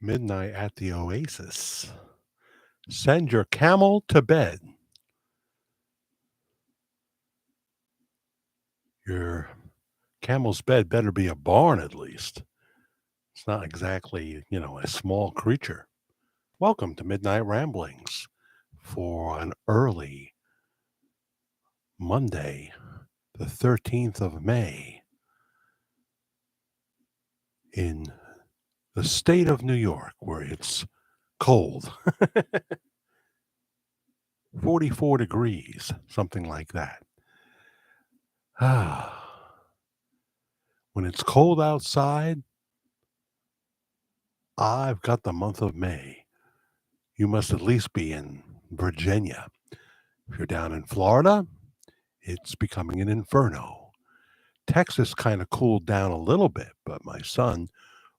Midnight at the Oasis. Send your camel to bed. Your camel's bed better be a barn at least. It's not exactly, a small creature. Welcome to Midnight Ramblings for an early Monday, the 13th of May, in the state of New York, where it's cold. 44 degrees, something like that. When it's cold outside, I've got the month of May. You must at least be in Virginia. If you're down in Florida, it's becoming an inferno. Texas kind of cooled down a little bit, but my son,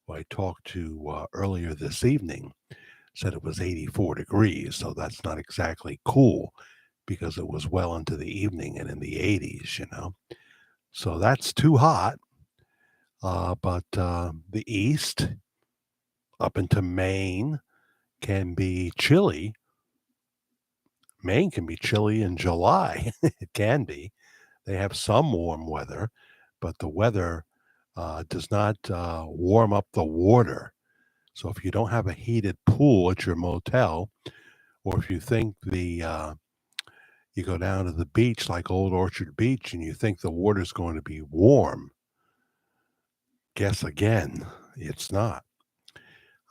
who I talked to earlier this evening, said it was 84 degrees, so that's not exactly cool because it was well into the evening and in the 80s. So that's too hot. But the East, up into Maine, can be chilly. Maine can be chilly in July. It can be. They have some warm weather, but the weather does not warm up the water. So if you don't have a heated pool at your motel, or if you think you go down to the beach like Old Orchard Beach and you think the water's going to be warm, guess again, it's not.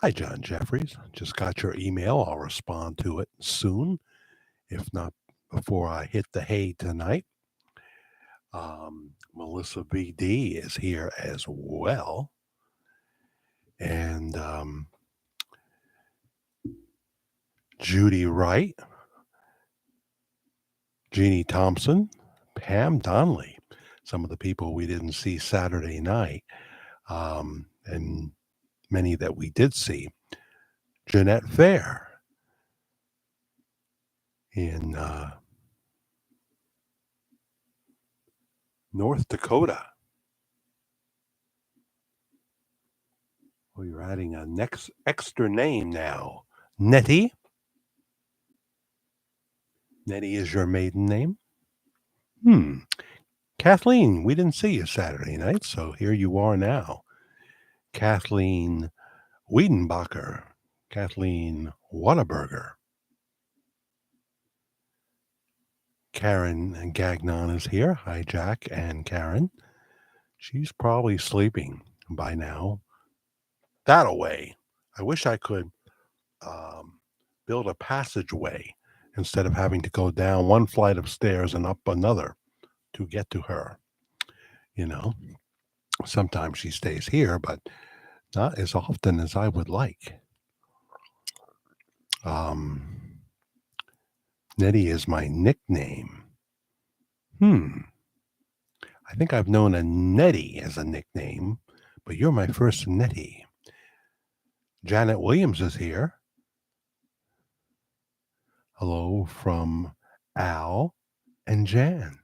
Hi, John Jeffries. Just got your email. I'll respond to it soon, if not before I hit the hay tonight. Melissa VD is here as well. And Judy Wright, Jeannie Thompson, Pam Donnelly, some of the people we didn't see Saturday night, and many that we did see. Jeanette Fair in North Dakota. Well, you're adding a next extra name now. Nettie. Nettie is your maiden name? Kathleen, we didn't see you Saturday night, so here you are now. Kathleen Wiedenbacher. Kathleen Whataburger. Karen Gagnon is here. Hi, Jack and Karen. She's probably sleeping by now. That away. I wish I could build a passageway instead of having to go down one flight of stairs and up another to get to her. Sometimes she stays here, but not as often as I would like. Nettie is my nickname. I think I've known a Nettie as a nickname, but you're my first Nettie. Janet Williams is here. Hello from Al and Jan.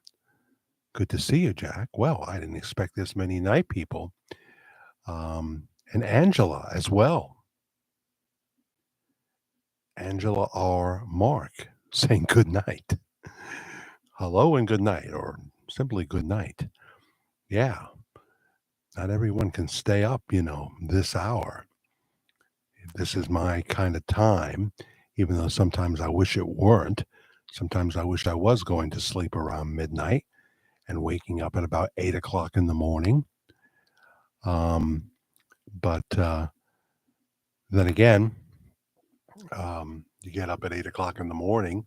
Good to see you, Jack. Well, I didn't expect this many night people. And Angela as well. Angela R. Mark saying good night. Hello and good night, or simply good night. Yeah, not everyone can stay up, this hour. This is my kind of time, even though sometimes I wish it weren't. Sometimes I wish I was going to sleep around midnight and waking up at about 8 o'clock in the morning. But then again, you get up at 8 o'clock in the morning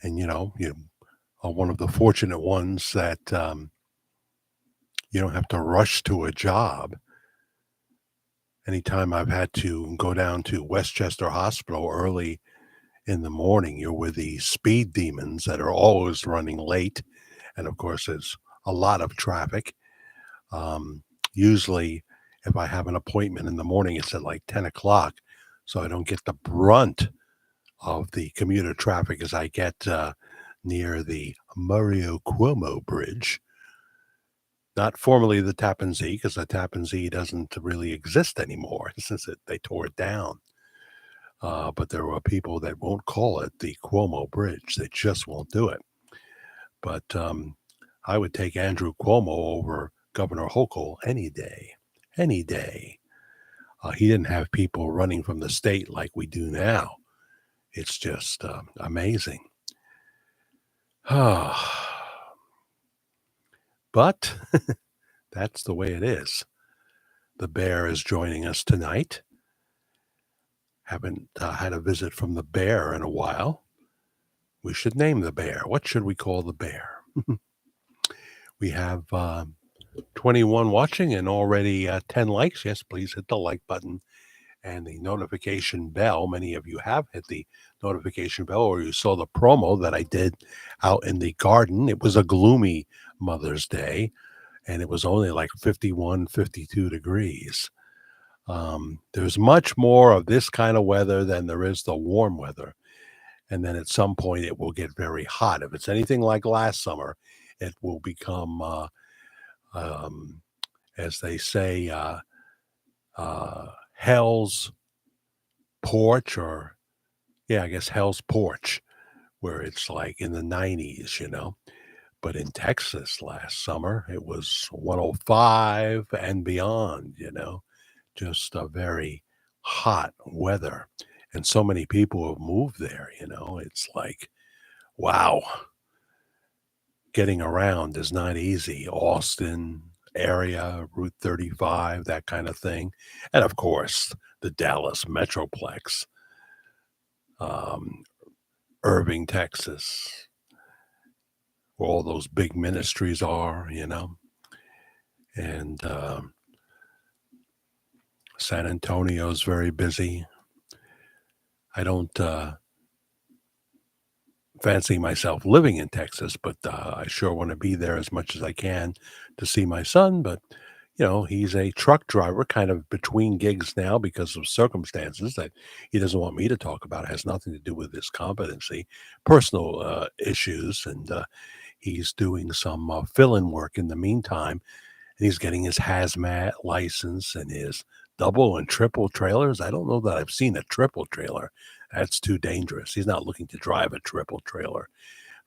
and, you are one of the fortunate ones that you don't have to rush to a job. Anytime I've had to go down to Westchester Hospital early in the morning, you're with the speed demons that are always running late. And of course, there's a lot of traffic. Usually, if I have an appointment in the morning, it's at like 10 o'clock. So I don't get the brunt of the commuter traffic as I get near the Mario Cuomo Bridge. not formerly the Tappan Zee, because the Tappan Zee doesn't really exist anymore since they tore it down. But there were people that won't call it the Cuomo Bridge. They just won't do it. But I would take Andrew Cuomo over Governor Hochul any day, any day. He didn't have people running from the state like we do now. It's just amazing. But that's the way it is. The bear is joining us tonight. Haven't had a visit from the bear in a while. We should name the bear. What should we call the bear? We have 21 watching and already 10 likes. Yes, please hit the like button and the notification bell. Many of you have hit the notification bell, or you saw the promo that I did out in the garden. It was a gloomy Mother's Day, and it was only like 51, 52 degrees. There's much more of this kind of weather than there is the warm weather. And then at some point it will get very hot. If it's anything like last summer, it will become, as they say, hell's porch, or I guess hell's porch, where it's like in the 90s, But in Texas last summer, it was 105 and beyond, just a very hot weather. And so many people have moved there, it's like, wow, getting around is not easy. Austin area, Route 35, that kind of thing. And of course, the Dallas Metroplex, Irving, Texas, where all those big ministries are, And San Antonio's very busy. I don't fancy myself living in Texas, but I sure want to be there as much as I can to see my son. But, he's a truck driver, kind of between gigs now because of circumstances that he doesn't want me to talk about. It has nothing to do with his competency, personal issues. And he's doing some fill-in work in the meantime. And he's getting his hazmat license and his double and triple trailers. I don't know that I've seen a triple trailer. That's too dangerous. He's not looking to drive a triple trailer,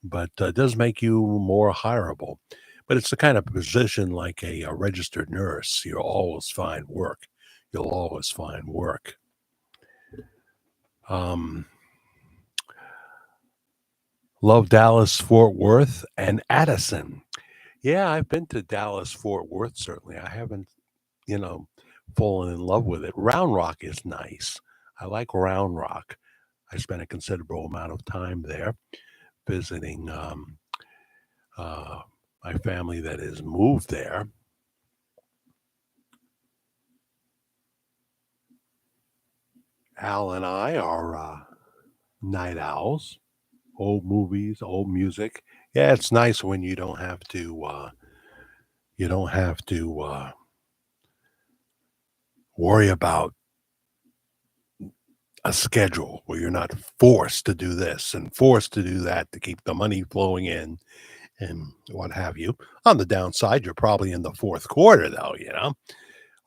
but it does make you more hireable. But it's the kind of position like a registered nurse. You'll always find work. You'll always find work. Love Dallas, Fort Worth, and Addison. Yeah, I've been to Dallas, Fort Worth, certainly. I haven't, fallen in love with it. Round Rock is nice. I like Round Rock. I spent a considerable amount of time there visiting my family that has moved there. Al and I are night owls. Old movies, old music. Yeah, it's nice when you don't have to worry about a schedule where you're not forced to do this and forced to do that to keep the money flowing in and what have you. On the downside, you're probably in the fourth quarter, though,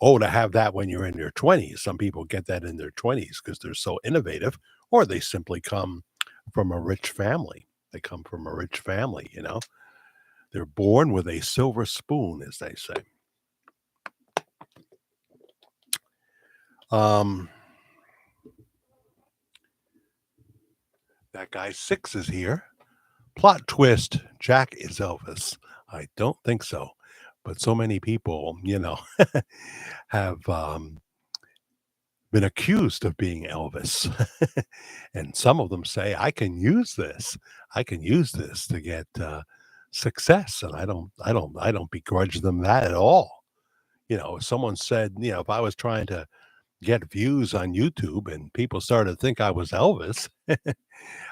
Oh, to have that when you're in your 20s. Some people get that in their 20s because they're so innovative, or they simply come from a rich family. They come from a rich family, They're born with a silver spoon, as they say. That guy 6 is here. Plot twist, Jack is Elvis. I don't think so. But so many people, have been accused of being Elvis. And some of them say, I can use this. I can use this to get success. And I don't begrudge them that at all. If someone said, if I was trying to get views on YouTube and people started to think I was Elvis,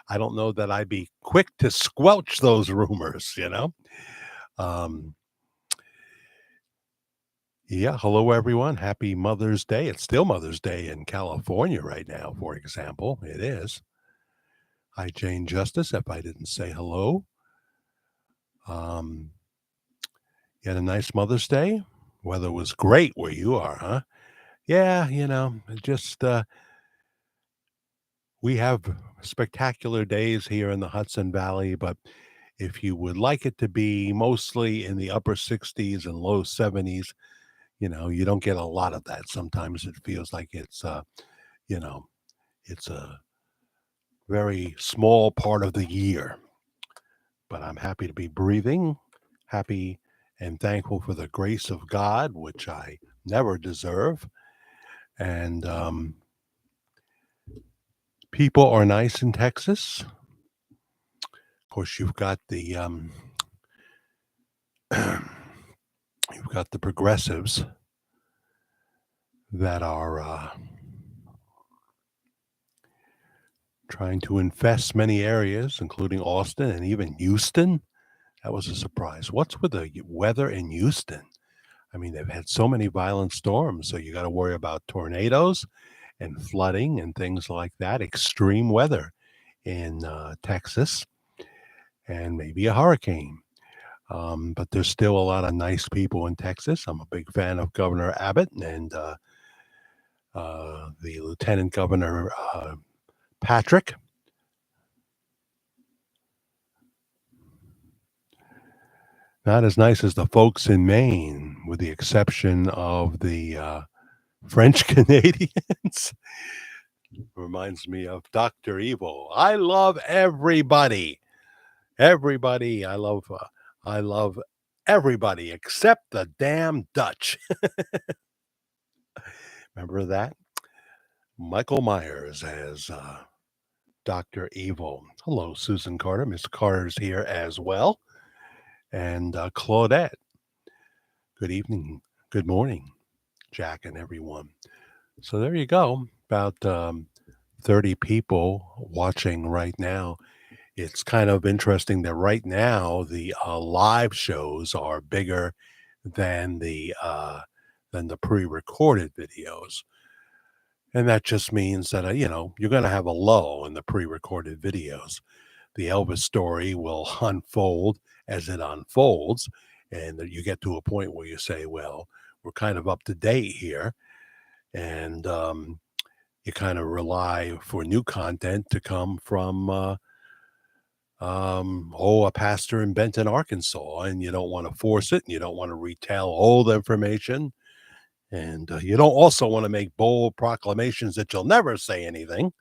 I don't know that I'd be quick to squelch those rumors, Yeah, hello everyone. Happy Mother's Day. It's still Mother's Day in California right now, for example. It is. Hi, Jane Justice, if I didn't say hello. You had a nice Mother's Day? Weather was great where you are, huh? Yeah, just we have spectacular days here in the Hudson Valley, but if you would like it to be mostly in the upper 60s and low 70s, you don't get a lot of that. Sometimes it feels like you know, it's a very small part of the year, but I'm happy to be breathing, happy and thankful for the grace of God, which I never deserve. And people are nice in Texas. Of course, you've got the progressives that are trying to infest many areas, including Austin and even Houston. That was a surprise. What's with the weather in Houston? I mean, they've had so many violent storms, so you got to worry about tornadoes and flooding and things like that, extreme weather in Texas, and maybe a hurricane. But there's still a lot of nice people in Texas. I'm a big fan of Governor Abbott and the Lieutenant Governor Patrick. Not as nice as the folks in Maine, with the exception of the French Canadians. Reminds me of Dr. Evil. I love everybody. Everybody. I love everybody except the damn Dutch. Remember that? Michael Myers as Dr. Evil. Hello, Susan Carter. Miss Carter's here as well. And Claudette. Good evening. Good morning, Jack and everyone. So there you go. About 30 people watching right now. It's kind of interesting that right now the live shows are bigger than the pre-recorded videos, and that just means that you're going to have a lull in the pre-recorded videos. The Elvis story will unfold as it unfolds, and you get to a point where you say, "Well, we're kind of up to date here," and you kind of rely for new content to come from a pastor in Benton, Arkansas, and you don't want to force it, and you don't want to retell old information, and you don't also want to make bold proclamations that you'll never say anything.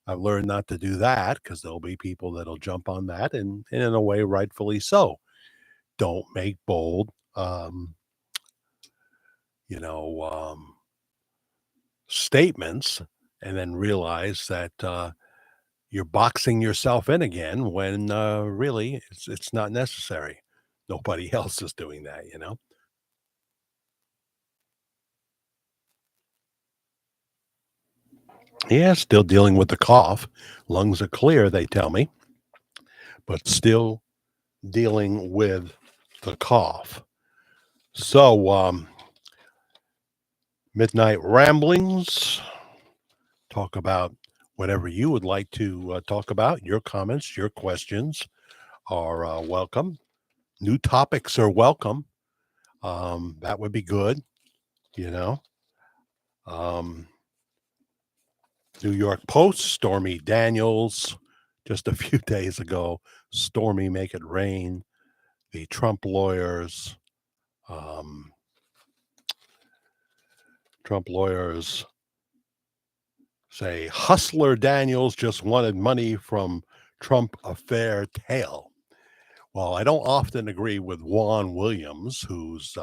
I've learned not to do that because there'll be people that'll jump on that, and in a way, rightfully so. Don't make bold, you know, statements, and then realize that you're boxing yourself in again when really it's not necessary. Nobody else is doing that. Yeah, still dealing with the cough. Lungs are clear, they tell me, but still dealing with the cough. So, midnight ramblings, talk about whatever you would like to talk about. Your comments, your questions are welcome. New topics are welcome. That would be good, you know. Um, New York Post, Stormy Daniels, just a few days ago. Stormy Make It Rain, the um, Trump lawyers say Hustler Daniels just wanted money from Trump affair tail. Well, I don't often agree with Juan Williams, who's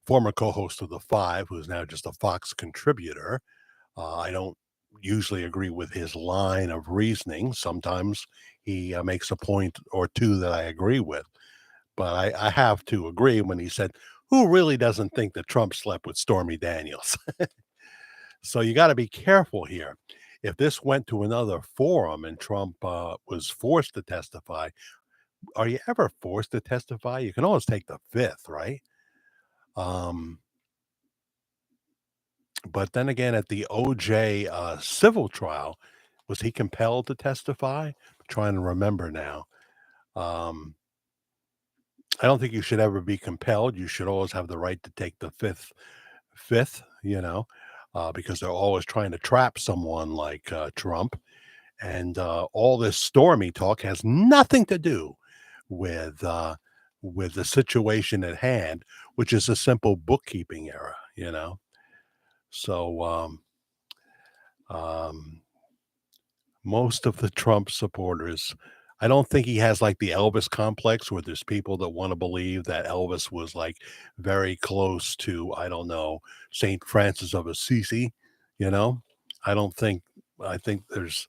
former co-host of The Five, who's now just a Fox contributor. I don't usually agree with his line of reasoning. Sometimes he makes a point or two that I agree with, but I have to agree when he said, "Who really doesn't think that Trump slept with Stormy Daniels?" So you got to be careful here. If this went to another forum and Trump was forced to testify, are you ever forced to testify? You can always take the fifth, right? Um, but then again, at the OJ civil trial, was he compelled to testify? I'm trying to remember now. Um, I don't think you should ever be compelled. You should always have the right to take the fifth, because they're always trying to trap someone like Trump. And all this Stormy talk has nothing to do with the situation at hand, which is a simple bookkeeping error. So um, most of the Trump supporters, I don't think he has like the Elvis complex where there's people that want to believe that Elvis was like very close to, I don't know, St. Francis of Assisi, you know? I don't think I think there's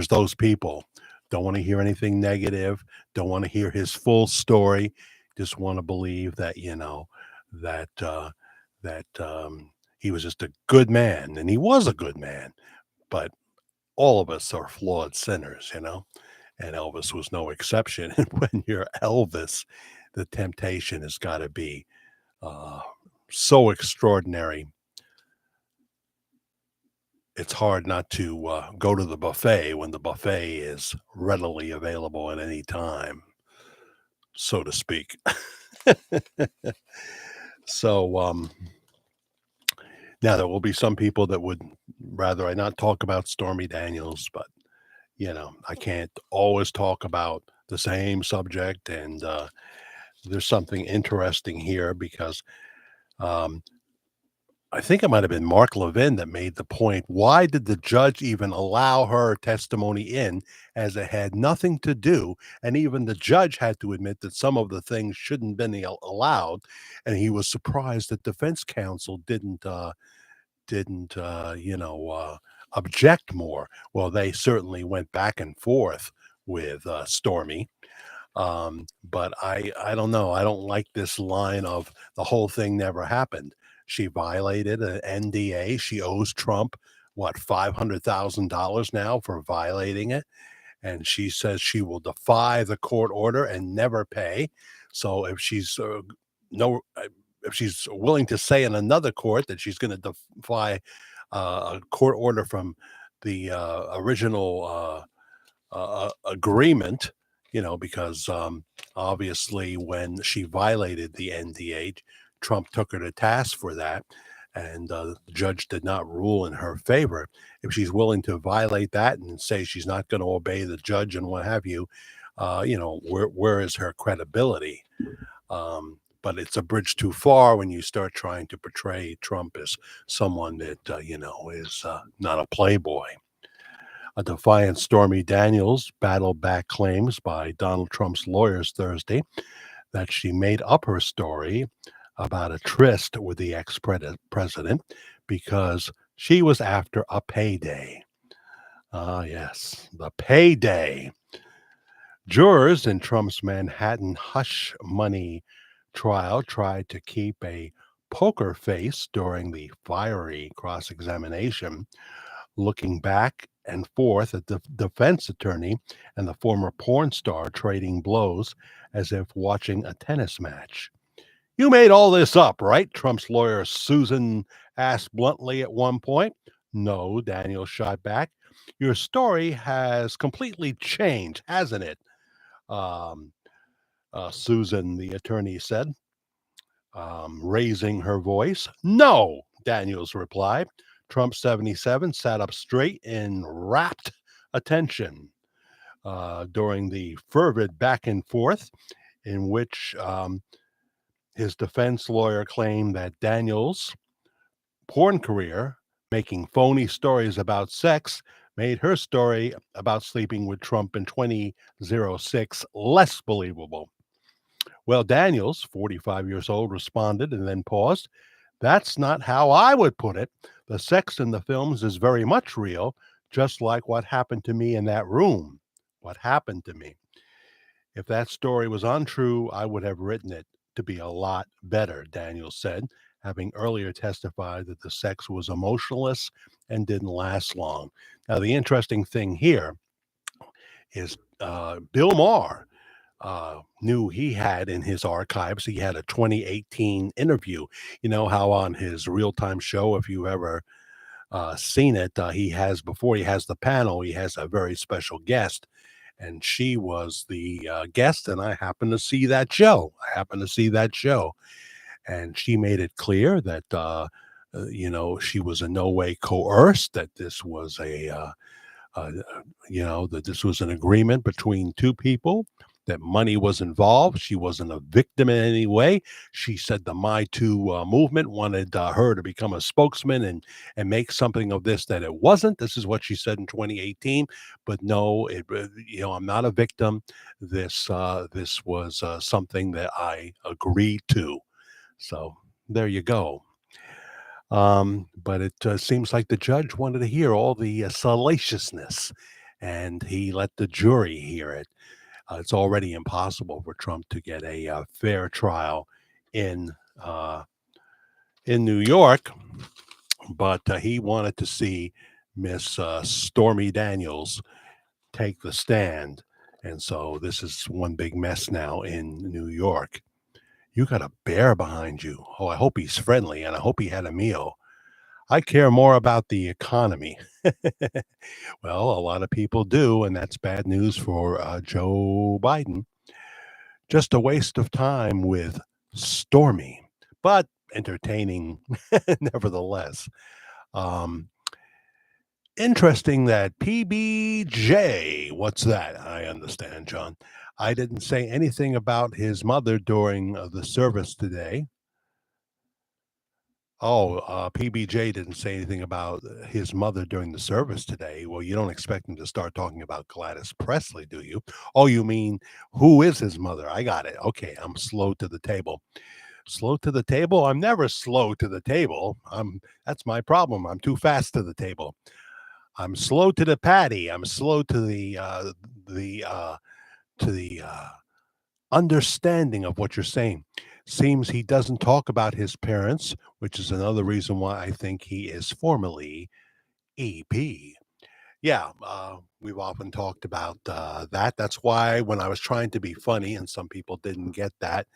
those people. Don't want to hear anything negative, don't want to hear his full story, just want to believe that, that he was just a good man, and he was a good man, but all of us are flawed sinners, and Elvis was no exception. And when you're Elvis, the temptation has got to be uh, so extraordinary. It's hard not to go to the buffet when the buffet is readily available at any time, so to speak. So now there will be some people that would rather I not talk about Stormy Daniels, but I can't always talk about the same subject. And there's something interesting here because um, I think it might have been Mark Levin that made the point. Why did the judge even allow her testimony in, as it had nothing to do? And even the judge had to admit that some of the things shouldn't have been allowed. And he was surprised that defense counsel didn't object more. Well, they certainly went back and forth with Stormy. But I don't know. I don't like this line of the whole thing never happened. She violated an NDA. She owes Trump what, $500,000 now for violating it, and she says she will defy the court order and never pay. So no, if she's willing to say in another court that she's going to defy a court order from the original agreement, because obviously when she violated the NDA, Trump took her to task for that, and the judge did not rule in her favor. If she's willing to violate that and say she's not going to obey the judge and what have you, where is her credibility? But it's a bridge too far when you start trying to portray Trump as someone that is not a playboy. A defiant Stormy Daniels battled back claims by Donald Trump's lawyers Thursday that she made up her story about a tryst with the ex-president because she was after a payday. Ah, yes, the payday. Jurors in Trump's Manhattan hush money trial tried to keep a poker face during the fiery cross-examination, looking back and forth at the defense attorney and the former porn star trading blows as if watching a tennis match. You made all this up, right? Trump's lawyer Susan asked bluntly at one point. No, Daniel shot back. Your story has completely changed, hasn't it? Um, Susan, the attorney said, raising her voice. No, Daniels replied. Trump 77 sat up straight in rapt attention during the fervid back and forth in which his defense lawyer claimed that Daniels' porn career, making phony stories about sex, made her story about sleeping with Trump in 2006 less believable. Well, Daniels, 45 years old, responded and then paused. That's not how I would put it. The sex in the films is very much real, just like what happened to me in that room. What happened to me. If that story was untrue, I would have written it to be a lot better, Daniels said, having earlier testified that the sex was emotionless and didn't last long. Now, the interesting thing here is Bill Maher knew he had in his archives. He had a 2018 interview. You know how on his real time show, if you ever seen it, he has, before he has the panel, he has a very special guest. and she was the guest, and I happened to see that show. And she made it clear that she was in no way coerced. That this was uh, that this was an agreement between two people, that money was involved. She wasn't a victim in any way. She said the My Too movement wanted her to become a spokesman and make something of this that it wasn't. This is what she said in 2018. But no, I'm not a victim. This was something that I agreed to. So there you go. But it seems like the judge wanted to hear all the salaciousness, and he let the jury hear it. It's already impossible for Trump to get a fair trial in uh, in New York, but he wanted to see Miss Stormy Daniels take the stand, and so this is one big mess now in New York. You got a bear behind you. Oh, I hope he's friendly, and I hope he had a meal. I care more about the economy. Well, a lot of people do, and that's bad news for Joe Biden. Just a waste of time with Stormy, but entertaining nevertheless. Um, Interesting that PBJ, what's that? I understand, John. I didn't say anything about his mother during the service today. Oh, PBJ didn't say anything about his mother during the service today. Well, you don't expect him to start talking about Gladys Presley, do you? Oh, you mean who is his mother? I got it. Okay, I'm slow to the table. Slow to the table? I'm never slow to the table. That's my problem. I'm too fast to the table. I'm slow to the patty. I'm slow to the understanding of what you're saying. Seems he doesn't talk about his parents, which is another reason why I think he is formally EP. Yeah, we've often talked about that. That's why when I was trying to be funny, and some people didn't get that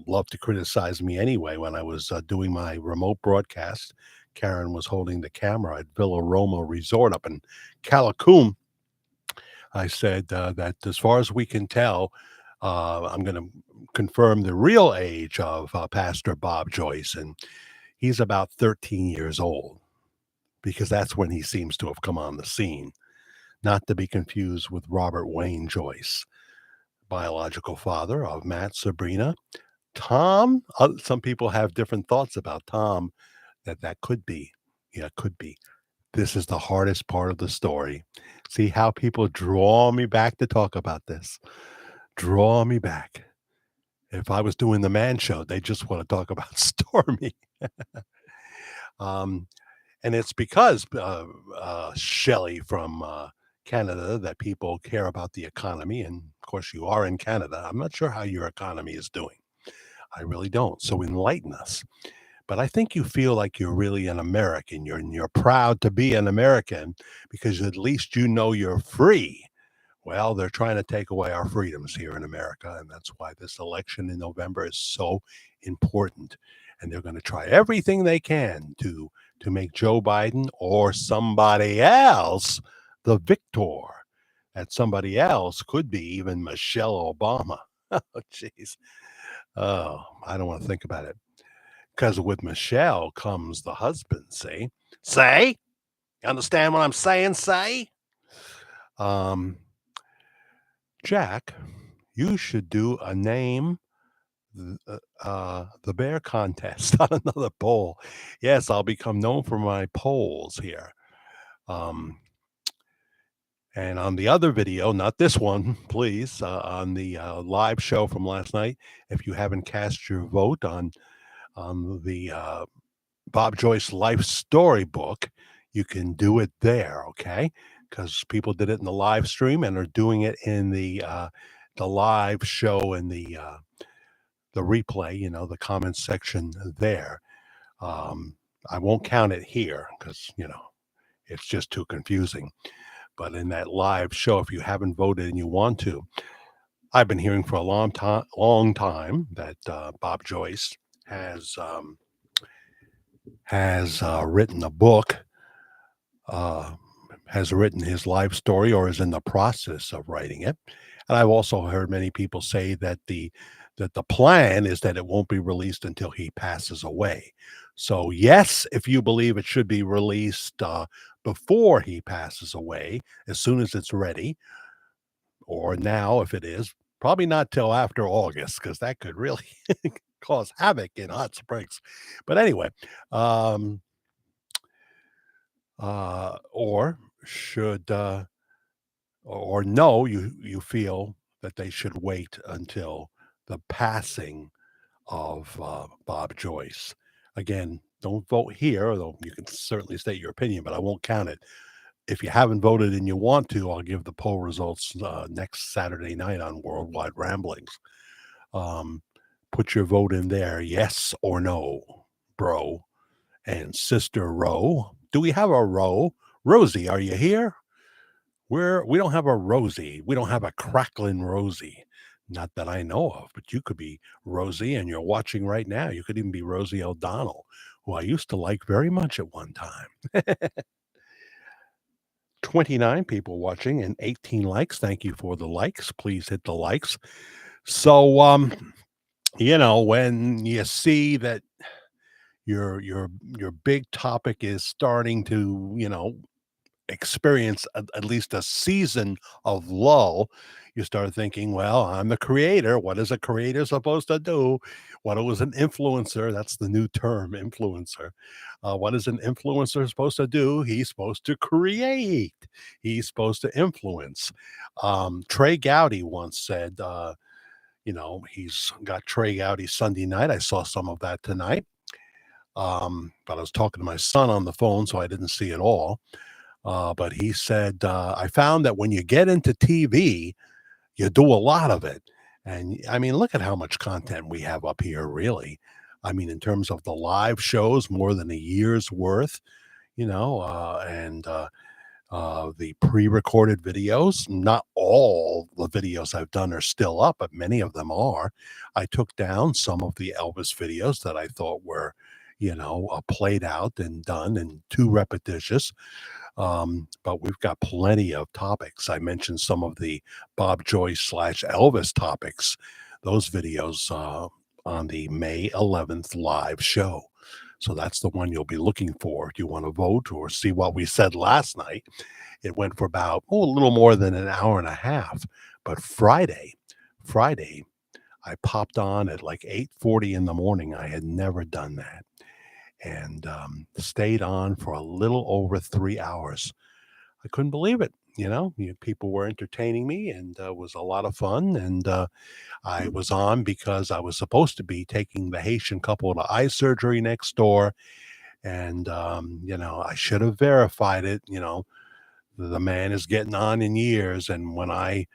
love to criticize me anyway. When I was doing my remote broadcast, Karen was holding the camera at Villa Roma Resort up in Calicoon. I said that as far as we can tell, I'm going to confirm the real age of Pastor Bob Joyce, and he's about 13 years old because that's when he seems to have come on the scene, not to be confused with Robert Wayne Joyce, biological father of Matt, Sabrina. Tom, some people have different thoughts about Tom, that could be. Yeah, could be. This is the hardest part of the story. See how people draw me back to talk about this. Draw me back. If I was doing the man show, they just want to talk about Stormy. Um, and it's because Shelley from Canada that people care about the economy. And of course, you are in Canada. I'm not sure how your economy is doing. I really don't. So enlighten us. But I think you feel like you're really an American. You're proud to be an American because at least you know you're free. Well, they're trying to take away our freedoms here in America, and that's why this election in November is so important. And they're going to try everything they can to make Joe Biden or somebody else the victor. That somebody else could be even Michelle Obama. Oh, jeez. Oh, I don't want to think about it. Because with Michelle comes the husband, see? Say? You understand what I'm saying? Say? Um, Jack, you should do a name the bear contest on another poll. Yes, I'll become known for my polls here. Um, and on the other video, not this one, please, on the live show from last night, if you haven't cast your vote on the Bob Joyce life story book, you can do it there, okay? Because people did it in the live stream and are doing it in the live show and the replay, the comments section there. Um, I won't count it here because it's just too confusing. But in that live show, if you haven't voted and you want to, I've been hearing for a long time that Bob Joyce has written a book. Uh, has written his life story or is in the process of writing it. And I've also heard many people say that the plan is that it won't be released until he passes away. So yes, if you believe it should be released before he passes away, as soon as it's ready, or now if it is, probably not till after August because that could really cause havoc in Hot Springs. But anyway, um, or should or no, you feel that they should wait until the passing of Bob Joyce. Again, don't vote here, although you can certainly state your opinion, but I won't count it. If you haven't voted and you want to, I'll give the poll results next Saturday night on Worldwide Ramblings. Um, put your vote in there, yes or no, bro and sister Roe. Do we have a Roe? Rosie, are you here? We don't have a Rosie. We don't have a crackling Rosie. Not that I know of, but you could be Rosie and you're watching right now. You could even be Rosie O'Donnell, who I used to like very much at one time. 29 people watching and 18 likes. Thank you for the likes. Please hit the likes. So when you see that your big topic is starting to, experience at least a season of lull, you start thinking, well, I'm the creator. What is a creator supposed to do? What is an influencer? That's the new term, influencer. What is an influencer supposed to do? He's supposed to create. He's supposed to influence. Trey Gowdy once said, he's got Trey Gowdy Sunday night. I saw some of that tonight. But I was talking to my son on the phone, so I didn't see it all. But he said, I found that when you get into TV, you do a lot of it. And I mean, look at how much content we have up here, really. I mean, in terms of the live shows, more than a year's worth, and the pre recorded videos. Not all the videos I've done are still up, but many of them are. I took down some of the Elvis videos that I thought were, played out and done and too repetitious. But we've got plenty of topics. I mentioned some of the Bob Joyce slash Elvis topics, those videos on the May 11th live show. So that's the one you'll be looking for. If you want to vote or see what we said last night, it went for about, a little more than an hour and a half. But Friday, I popped on at like 8:40 in the morning. I had never done that. And stayed on for a little over 3 hours. I couldn't believe it. People were entertaining me, and it was a lot of fun. And I was on because I was supposed to be taking the Haitian couple to eye surgery next door. And, I should have verified it. The man is getting on in years. And when I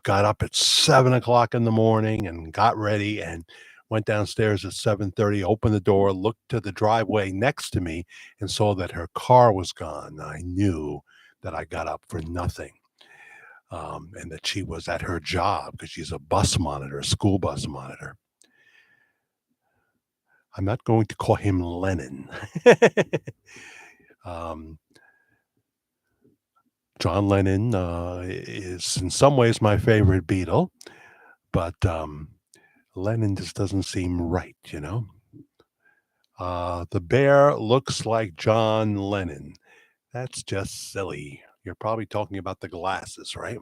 got up at 7 o'clock in the morning and got ready and went downstairs at 7:30, opened the door, looked to the driveway next to me, and saw that her car was gone. I knew that I got up for nothing, and that she was at her job because she's a bus monitor, a school bus monitor. I'm not going to call him Lennon. um, John Lennon is in some ways my favorite Beatle, but Lennon just doesn't seem right. The bear looks like John Lennon. That's just silly. You're probably talking about the glasses, right?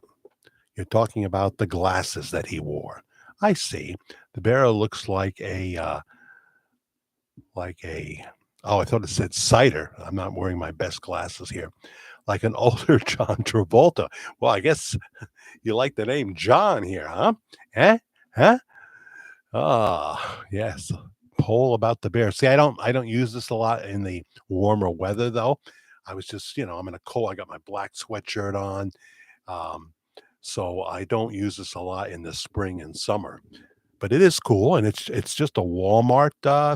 You're talking about the glasses that he wore. I see. The bear looks like a, oh, I thought it said cider. I'm not wearing my best glasses here. Like an older John Travolta. Well, I guess you like the name John here, huh? Eh? Huh? Ah, yes. Poll about the bear. See, I don't use this a lot in the warmer weather though. I was just, I'm in a cold. I got my black sweatshirt on. Um, so I don't use this a lot in the spring and summer. But it is cool, and it's just a Walmart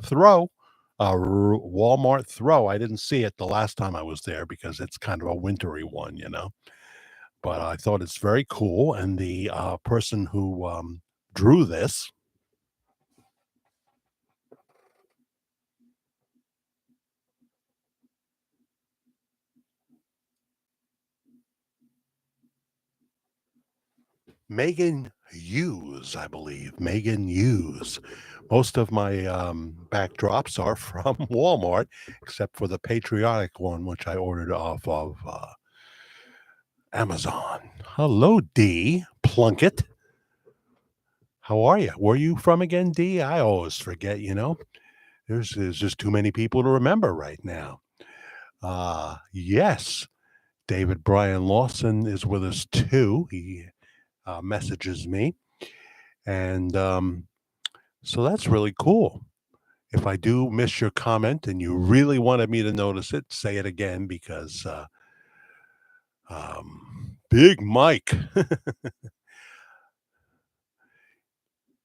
throw. Walmart throw. I didn't see it the last time I was there because it's kind of a wintry one. But I thought it's very cool, and the person who drew this, Megan Hughes, I believe. Megan Hughes. Most of my backdrops are from Walmart, except for the patriotic one, which I ordered off of Amazon. Hello, D. Plunkett. How are you? Where are you from again, D? I always forget, you know. There's just too many people to remember right now. Yes, David Brian Lawson is with us too. He messages me. And so that's really cool. If I do miss your comment and you really wanted me to notice it, say it again because Big Mike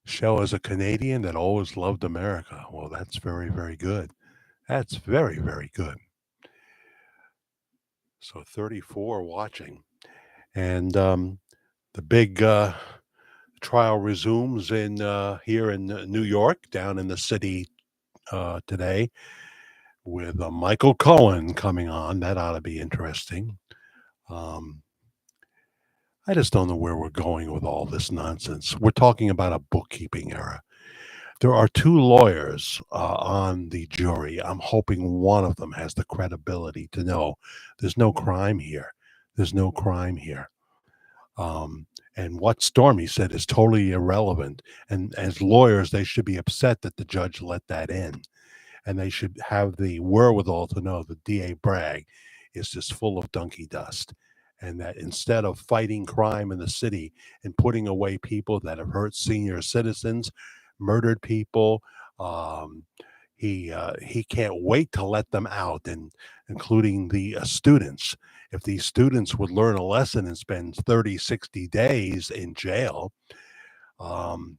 show as a Canadian that always loved America. Well, that's very, very good. That's very, very good. So 34 watching. And the big trial resumes in here in New York, down in the city today, with Michael Cohen coming on. That ought to be interesting. Um, I just don't know where we're going with all this nonsense. We're talking about a bookkeeping error. There are two lawyers on the jury. I'm hoping one of them has the credibility to know there's no crime here. There's no crime here. Um, and what Stormy said is totally irrelevant. And as lawyers, they should be upset that the judge let that in. And they should have the wherewithal to know that D.A. Bragg is just full of donkey dust. And that instead of fighting crime in the city and putting away people that have hurt senior citizens, murdered people, um, he can't wait to let them out, and including the students. If these students would learn a lesson and spend 30, 60 days in jail, um,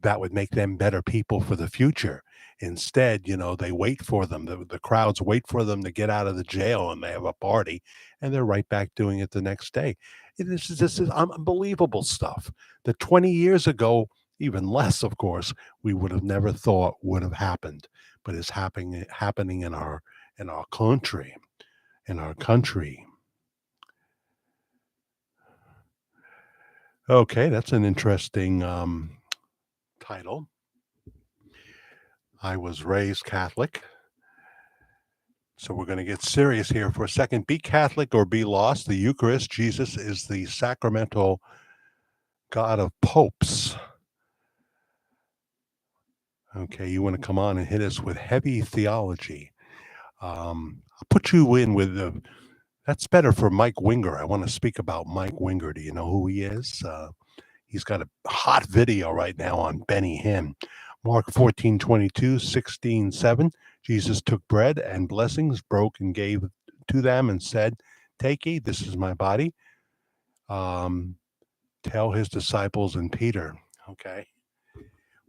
that would make them better people for the future. Instead, you know, they wait for them. The crowds wait for them to get out of the jail and they have a party and they're right back doing it the next day. This is unbelievable stuff that 20 years ago, even less, of course, we would have never thought would have happened, but it's happening in our country, in our country. Okay, that's an interesting title. I was raised Catholic. So we're going to get serious here for a second. Be Catholic or be lost. The Eucharist, Jesus is the sacramental God of popes. Okay, you want to come on and hit us with heavy theology. I'll put you in with that's better for Mike Winger. I want to speak about Mike Winger. Do you know who he is? He's got a hot video right now on Benny Hinn. Mark 14:22, 16:7. Jesus took bread and blessings, broke and gave to them, and said, "Take, ye, this is my body." Um, tell his disciples and Peter. Okay.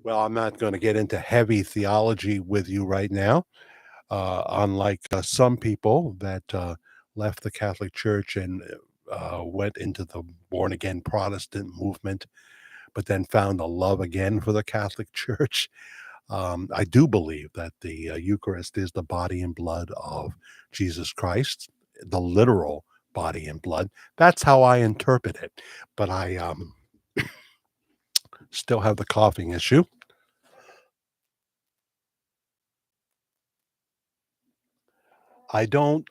Well, I'm not going to get into heavy theology with you right now. Unlike some people that left the Catholic Church and went into the born again Protestant movement, but then found a love again for the Catholic Church. I do believe that the Eucharist is the body and blood of Jesus Christ, the literal body and blood. That's how I interpret it. But I still have the coughing issue.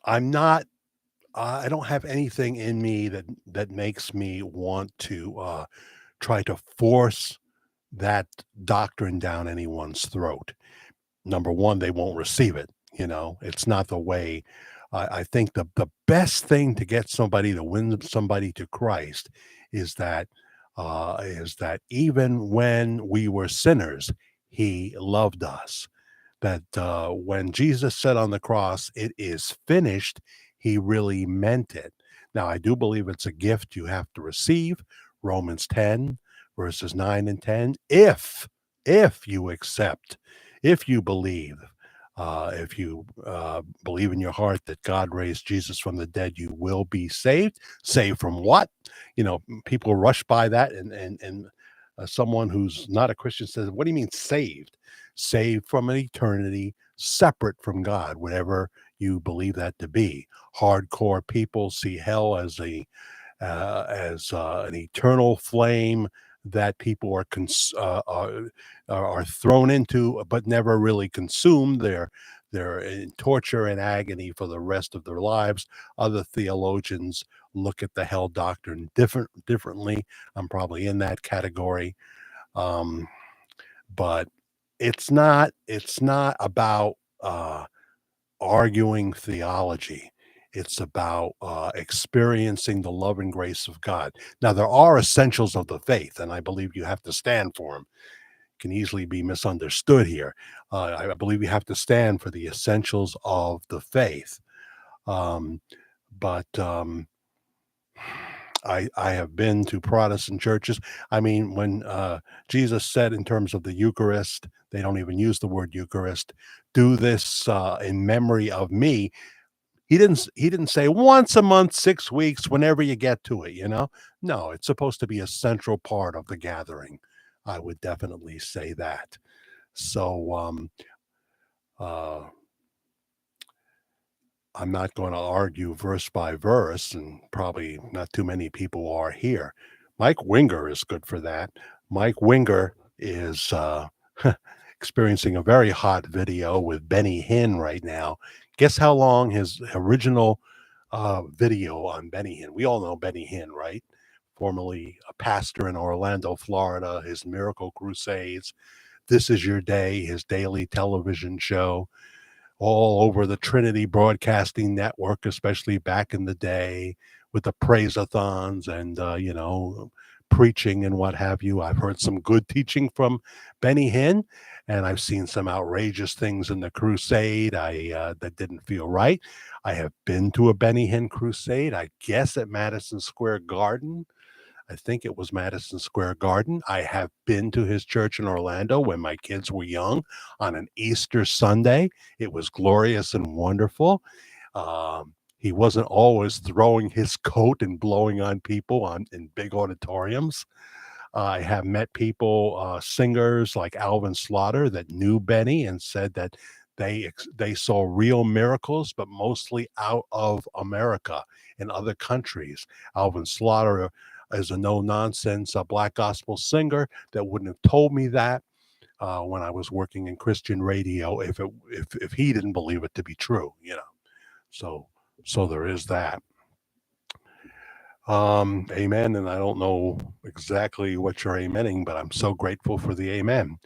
I'm not, I don't have anything in me that makes me want to try to force that doctrine down anyone's throat. Number one, they won't receive it. You know, it's not the way. I think the best thing to get somebody to win somebody to Christ is that even when we were sinners, He loved us. That when Jesus said on the cross, "It is finished," He really meant it. Now, I do believe it's a gift you have to receive. Romans 10 verses 9 and 10. If you accept, if you believe, if you believe in your heart that God raised Jesus from the dead, you will be saved. Saved from what? You know, people rush by that, and someone who's not a Christian says, "What do you mean saved?" Saved from an eternity separate from God, whatever you believe that to be. Hardcore people see hell as as an eternal flame that people are thrown into, but never really consumed. They're in torture and agony for the rest of their lives. Other theologians look at the hell doctrine differently. I'm probably in that category, um, but it's not about arguing theology. It's about experiencing the love and grace of God. Now, there are essentials of the faith, and I believe you have to stand for them. Can easily be misunderstood here. I believe you have to stand for the essentials of the faith. Um, but I have been to Protestant churches. I mean, when Jesus said in terms of the Eucharist, they don't even use the word Eucharist. Do this in memory of me. He didn't say once a month, 6 weeks, whenever you get to it. No, it's supposed to be a central part of the gathering. I would definitely say that. So uh, I'm not going to argue verse by verse, and probably not too many people are here. Mike Winger is good for that. Mike Winger is experiencing a very hot video with Benny Hinn right now. Guess how long his original video on Benny Hinn? We all know Benny Hinn, right? Formerly a pastor in Orlando, Florida, his Miracle Crusades. This Is Your Day, his daily television show all over the Trinity Broadcasting Network, especially back in the day with the praise-a-thons and, preaching and what have you. I've heard some good teaching from Benny Hinn, and I've seen some outrageous things in the crusade that didn't feel right. I have been to a Benny Hinn crusade, I guess at Madison Square Garden. I think it was Madison Square Garden. I have been to his church in Orlando when my kids were young on an Easter Sunday. It was glorious and wonderful. He wasn't always throwing his coat and blowing on people in big auditoriums. I have met people, singers like Alvin Slaughter, that knew Benny and said that they saw real miracles, but mostly out of America in other countries. Alvin Slaughter is a no nonsense black gospel singer that wouldn't have told me that when I was working in Christian radio if he didn't believe it to be true. So there is that. Amen. And I don't know exactly what you're amening, but I'm so grateful for the amen.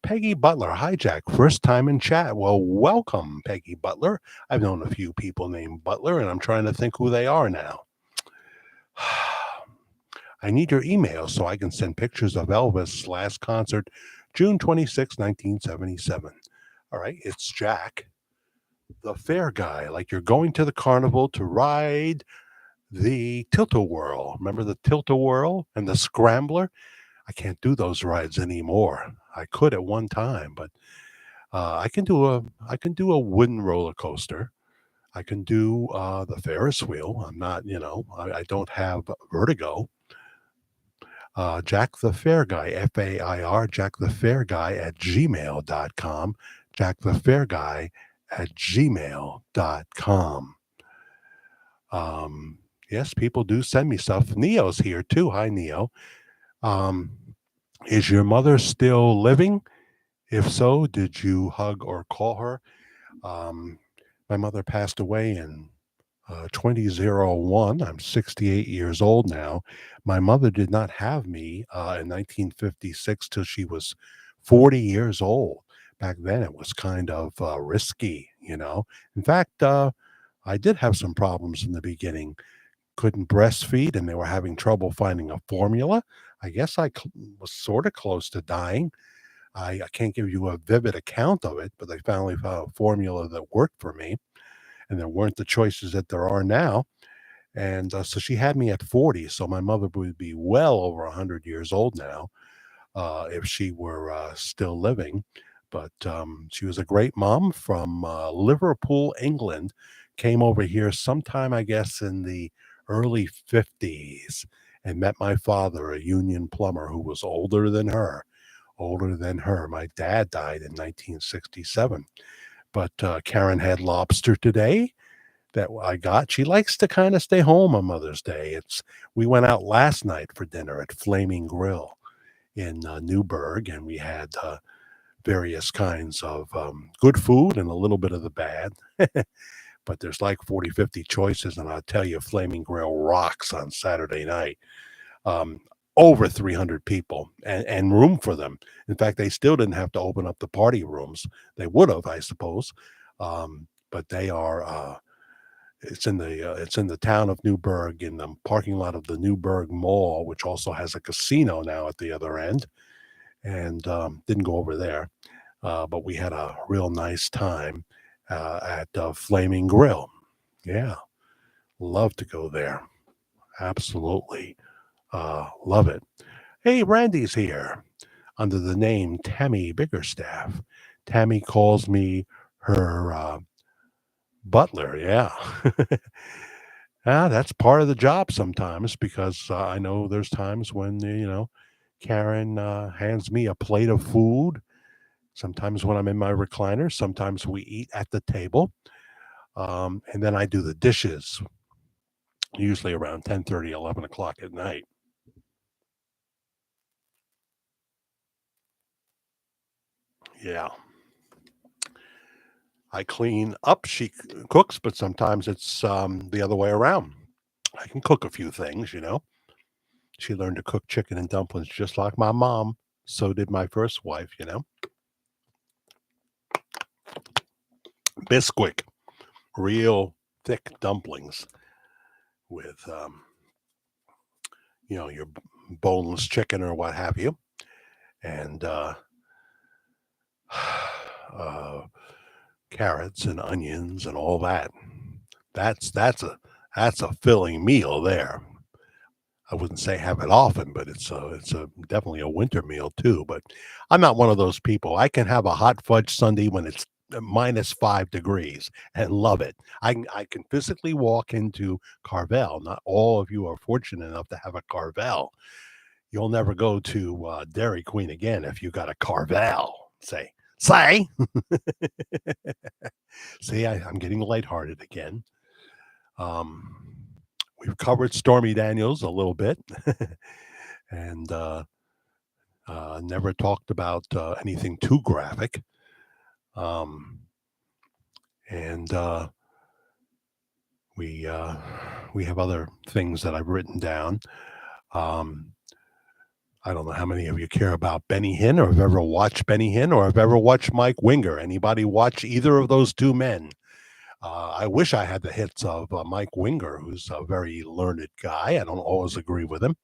Peggy Butler, hijack, first time in chat. Well, welcome, Peggy Butler. I've known a few people named Butler, and I'm trying to think who they are now. I need your email so I can send pictures of Elvis' last concert, June 26, 1977. All right, it's Jack, the fair guy, like you're going to the carnival to ride the tilt-a-whirl. Remember the tilt-a-whirl and the scrambler? I can't do those rides anymore. I could at one time, but I can do a wooden roller coaster. I can do the Ferris wheel. I'm not, I don't have vertigo. Jack the Fair Guy, FAIR, Jack the Fair Guy at gmail.com. Jack the Fair Guy at gmail.com. Yes, people do send me stuff. Neo's here too. Hi, Neo. Um, is your mother still living? If so, did you hug or call her? Um, my mother passed away in 2001. I'm 68 years old now. My mother did not have me in 1956 till she was 40 years old. Back then, it was kind of risky. In fact, I did have some problems in the beginning. Couldn't breastfeed, and they were having trouble finding a formula. I guess was sort of close to dying. I can't give you a vivid account of it, but they finally found a formula that worked for me, and there weren't the choices that there are now. And so she had me at 40. So my mother would be well over 100 years old now if she were still living. But she was a great mom from Liverpool, England. Came over here sometime, I guess, in the early 50s and met my father, a union plumber who was older than her. Older than her. My dad died in 1967. But Karen had lobster today. that I got. She likes to kind of stay home on Mother's Day. It's We went out last night for dinner at Flaming Grill in Newburgh, and we had various kinds of good food and a little bit of the bad. But there's like 40, 50 choices, and I'll tell you, Flaming Grill rocks on Saturday night. Um, Over 300 people and room for them. In fact, they still didn't have to open up the party rooms. They would have, I suppose. But they are it's in the town of Newburgh, in the parking lot of the Newburgh Mall, which also has a casino now at the other end. And didn't go over there, but we had a real nice time at Flaming Grill. Yeah, love to go there. Absolutely, love it. Hey, Randy's here under the name Tammy Biggerstaff. Tammy calls me her butler. Yeah. That's part of the job sometimes, because I know there's times when, Karen hands me a plate of food. Sometimes when I'm in my recliner, sometimes we eat at the table. And then I do the dishes, usually around 10:30, 11 o'clock at night. Yeah. I clean up, she cooks, but sometimes it's the other way around. I can cook a few things. She learned to cook chicken and dumplings just like my mom. So did my first wife. Bisquick, real thick dumplings with, your boneless chicken or what have you. And uh, carrots and onions and all that. That's that's a that's a filling meal there. I wouldn't say have it often, but it's a definitely a winter meal too. But I'm not one of those people. I can have a hot fudge sundae when it's -5 degrees and love it. I can physically walk into Carvel. Not all of you are fortunate enough to have a Carvel. You'll never go to Dairy Queen again if you got a Carvel. Say, see, I'm getting lighthearted again. Um, we've covered Stormy Daniels a little bit, and never talked about anything too graphic. Um, and we uh, we have other things that I've written down. Um, I don't know how many of you care about Benny Hinn, or have ever watched Benny Hinn, or have ever watched Mike Winger. Anybody watch either of those two men? I wish I had the hits of Mike Winger, who's a very learned guy. I don't always agree with him,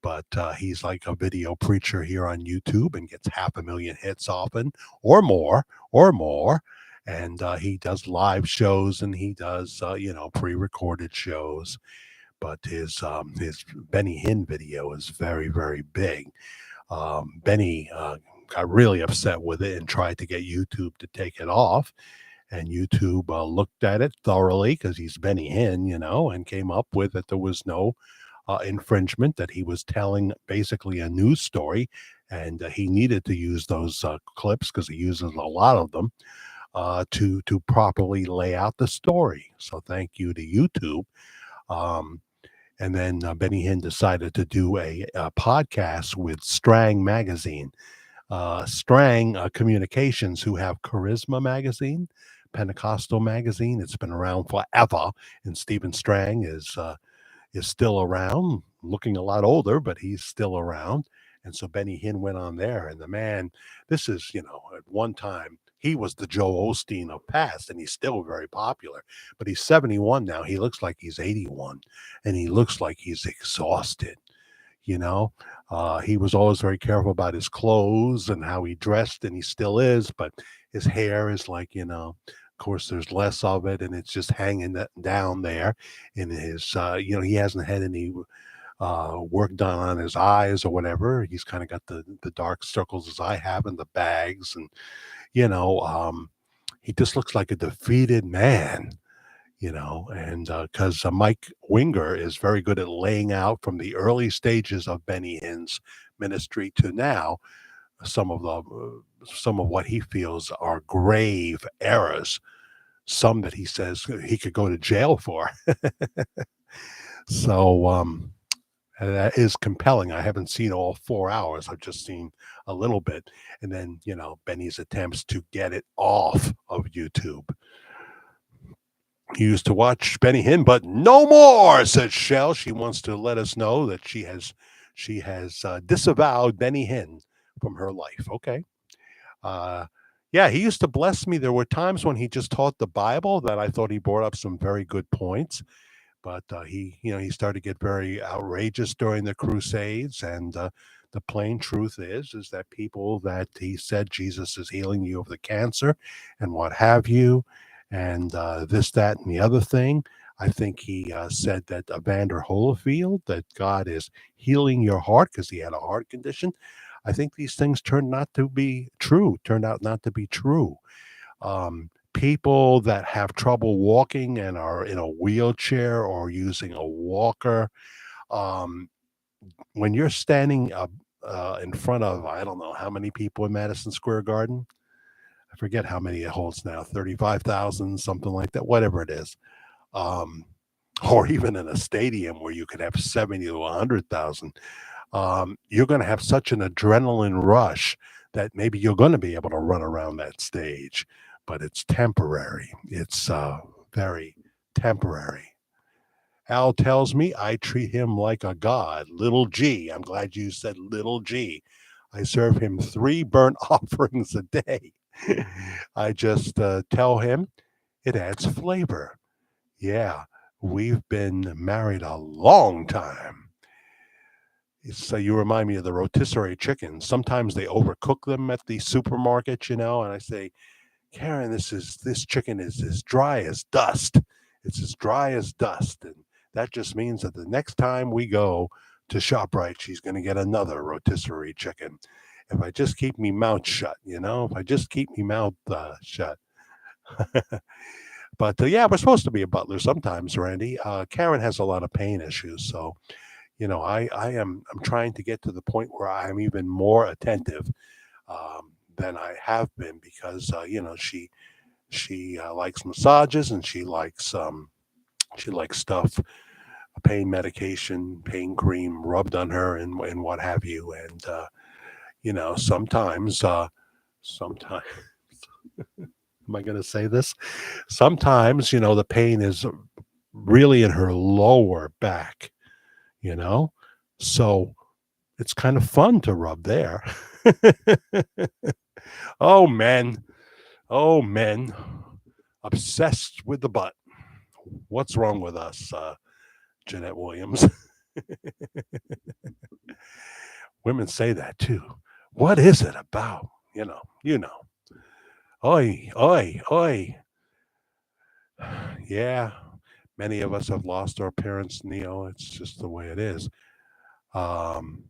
but he's like a video preacher here on YouTube and gets 500,000 hits often, or more. And he does live shows, and he does pre-recorded shows. But his Benny Hinn video is very, very big. Benny got really upset with it and tried to get YouTube to take it off. And YouTube looked at it thoroughly, because he's Benny Hinn, and came up with that there was no infringement, that he was telling basically a news story, and he needed to use those clips, because he uses a lot of them to properly lay out the story. So thank you to YouTube. Um, and then Benny Hinn decided to do a podcast with Strang Magazine. Strang Communications, who have Charisma Magazine, Pentecostal Magazine. It's been around forever, and Stephen Strang is still around, looking a lot older, but he's still around. And so Benny Hinn went on there, and the man, this is, at one time, he was the Joe Osteen of past, and he's still very popular. But he's 71 now. He looks like he's 81, and he looks like he's exhausted. You know, he was always very careful about his clothes and how he dressed, and he still is. But his hair is like, of course, there's less of it, and it's just hanging down there. In his, he hasn't had any work done on his eyes or whatever. He's kind of got the dark circles as I have, and the bags, and you know, um, he just looks like a defeated man. And because Mike Winger is very good at laying out from the early stages of Benny Hinn's ministry to now some of what he feels are grave errors. some that he says he could go to jail for. So that is compelling. I haven't seen all 4 hours. I've just seen a little bit. And then, Benny's attempts to get it off of YouTube. You used to watch Benny Hinn, but no more, says Shell. She wants to let us know that she has disavowed Benny Hinn from her life. Okay. Uh, yeah, he used to bless me. There were times when he just taught the Bible that I thought he brought up some very good points. But he started to get very outrageous during the Crusades, and the plain truth is that people that he said Jesus is healing you of the cancer, and what have you, and this, that, and the other thing. I think he said that Evander Holyfield, that God is healing your heart because he had a heart condition. I think these things turned out not to be true. People that have trouble walking and are in a wheelchair or using a walker, um, when you're standing up in front of, I don't know how many people in Madison Square Garden. I forget how many it holds now, 35,000, something like that, whatever it is. Um, or even in a stadium where you could have 70 to 100,000. You're going to have such an adrenaline rush that maybe you're going to be able to run around that stage, but it's temporary. It's very temporary. Al tells me I treat him like a god, little G. I'm glad you said little G. I serve him 3 burnt offerings a day. I just tell him it adds flavor. Yeah, we've been married a long time. So you remind me of the rotisserie chickens. Sometimes they overcook them at the supermarket, and I say, Karen, this chicken is as dry as dust. It's as dry as dust, and that just means that the next time we go to ShopRite, she's going to get another rotisserie chicken. If I just keep me mouth shut, if I just keep me mouth shut. But yeah, we're supposed to be a butler sometimes, Randy. Karen has a lot of pain issues, so I'm trying to get to the point where I'm even more attentive than I have been because she likes massages and she likes stuff, pain medication, pain cream rubbed on her and what have you. And sometimes am I going to say this? Sometimes the pain is really in her lower back. So it's kind of fun to rub there. Oh, men. Oh, men. Obsessed with the butt. What's wrong with us, Jeanette Williams? Women say that too. What is it about? You know. Oi, oi, oi. Yeah, many of us have lost our parents, Neo. It's just the way it is. Um,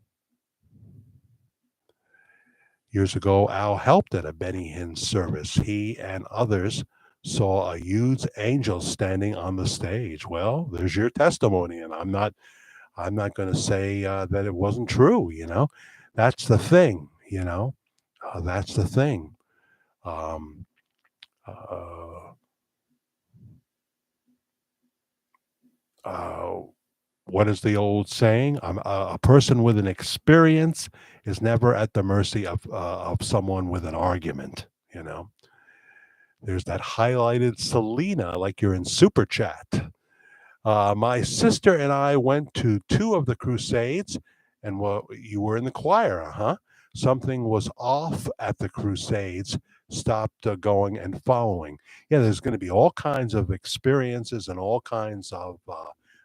Years ago, Al helped at a Benny Hinn service. He and others saw a huge angel standing on the stage. Well, there's your testimony, and I'm not going to say that it wasn't true. That's the thing. That's the thing. Um, uh, uh, what is the old saying? A person with an experience is never at the mercy of someone with an argument. There's that highlighted Selena, like you're in Super Chat. My sister and I went to 2 of the Crusades, and you were in the choir, huh? Something was off at the Crusades, stopped going and following. Yeah, there's going to be all kinds of experiences and all kinds of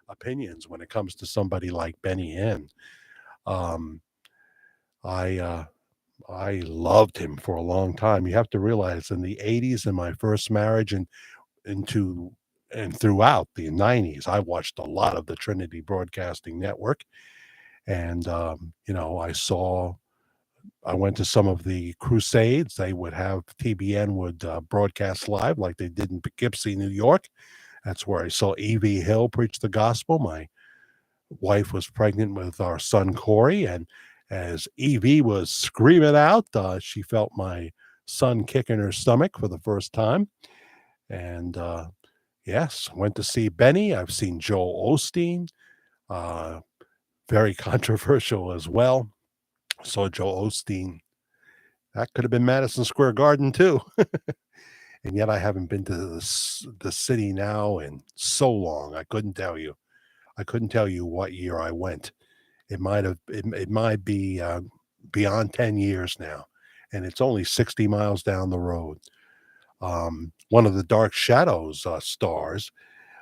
opinions when it comes to somebody like Benny Hinn. Um, I I loved him for a long time. You have to realize in the 80s, in my first marriage, and into and throughout the 90s, I watched a lot of the Trinity Broadcasting Network. And, I went to some of the Crusades. They would have TBN would broadcast live like they did in Poughkeepsie, New York. That's where I saw E.V. Hill preach the gospel. My wife was pregnant with our son, Corey. And as Evie was screaming out, she felt my son kick in her stomach for the first time. And yes, went to see Benny. I've seen Joel Osteen, uh, very controversial as well. Saw Joel Osteen. That could have been Madison Square Garden too. And yet I haven't been to the city now in so long. I couldn't tell you what year I went. It might be beyond 10 years now, and it's only 60 miles down the road. One of the Dark Shadows stars,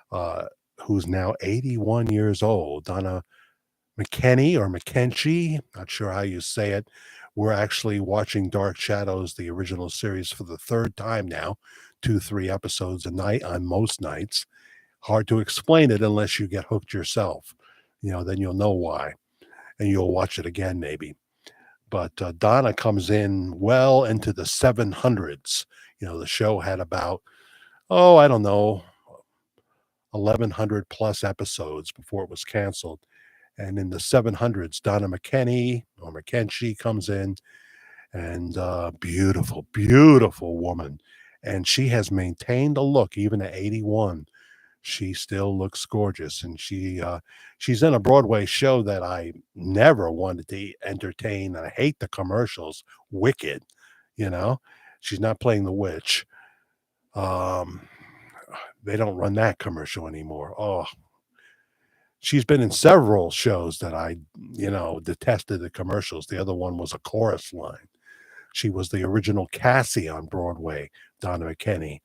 uh, who's now 81 years old, Donna McKenney or McKenchie, not sure how you say it. We're actually watching Dark Shadows, the original series, for the third time now, 2, 3 episodes a night on most nights. Hard to explain it unless you get hooked yourself. Then you'll know why, and you'll watch it again maybe. But Donna comes in well into the 700s. The show had about, oh, I don't know, 1,100 plus episodes before it was canceled. And in the 700s, Donna McKenney or McKenchie comes in, and beautiful, beautiful woman. And she has maintained a look even at 81. She still looks gorgeous, and she's in a Broadway show that I never wanted to entertain. I hate the commercials. Wicked, you know. She's not playing the witch. Um, they don't run that commercial anymore. Oh, she's been in several shows that I, detested the commercials. The other one was a chorus line. She was the original Cassie on Broadway, Donna McKenney,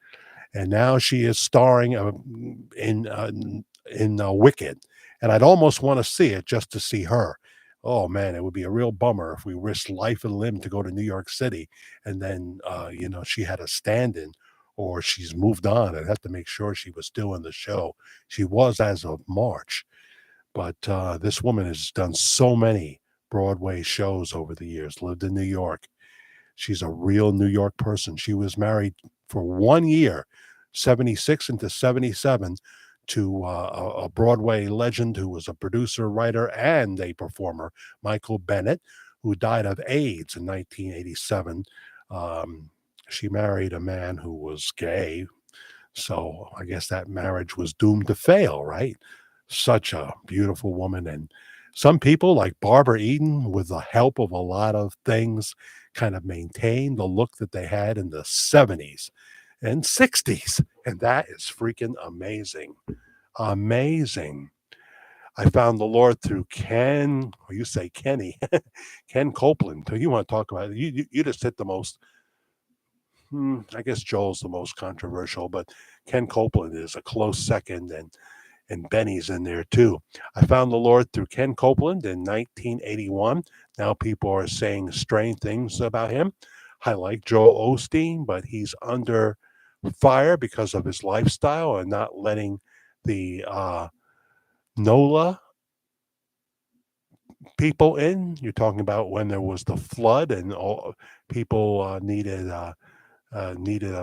and now she is starring in Wicked, and I'd almost want to see it just to see her. Oh man, it would be a real bummer if we risked life and limb to go to New York City, and then she had a stand-in or she's moved on. I'd have to make sure she was still in the show. She was as of March, but this woman has done so many Broadway shows over the years. Lived in New York. She's a real New York person. She was married for 1 year, 76 into 77, to a Broadway legend who was a producer, writer, and a performer, Michael Bennett, who died of AIDS in 1987. Um, she married a man who was gay, so I guess that marriage was doomed to fail, right? Such a beautiful woman. And some people, like Barbara Eden, with the help of a lot of things, kind of maintained the look that they had in the 70s and 60s. And that is freaking amazing. Amazing. I found the Lord through Ken, or you say Kenny, Ken Copeland. So you want to talk about it? You just hit the most. I guess Joel's the most controversial, but Ken Copeland is a close second, and Benny's in there too. I found the Lord through Ken Copeland in 1981. Now people are saying strange things about him. I like Joel Osteen, but he's under fire because of his lifestyle and not letting the NOLA people in. You're talking about when there was the flood and all people needed a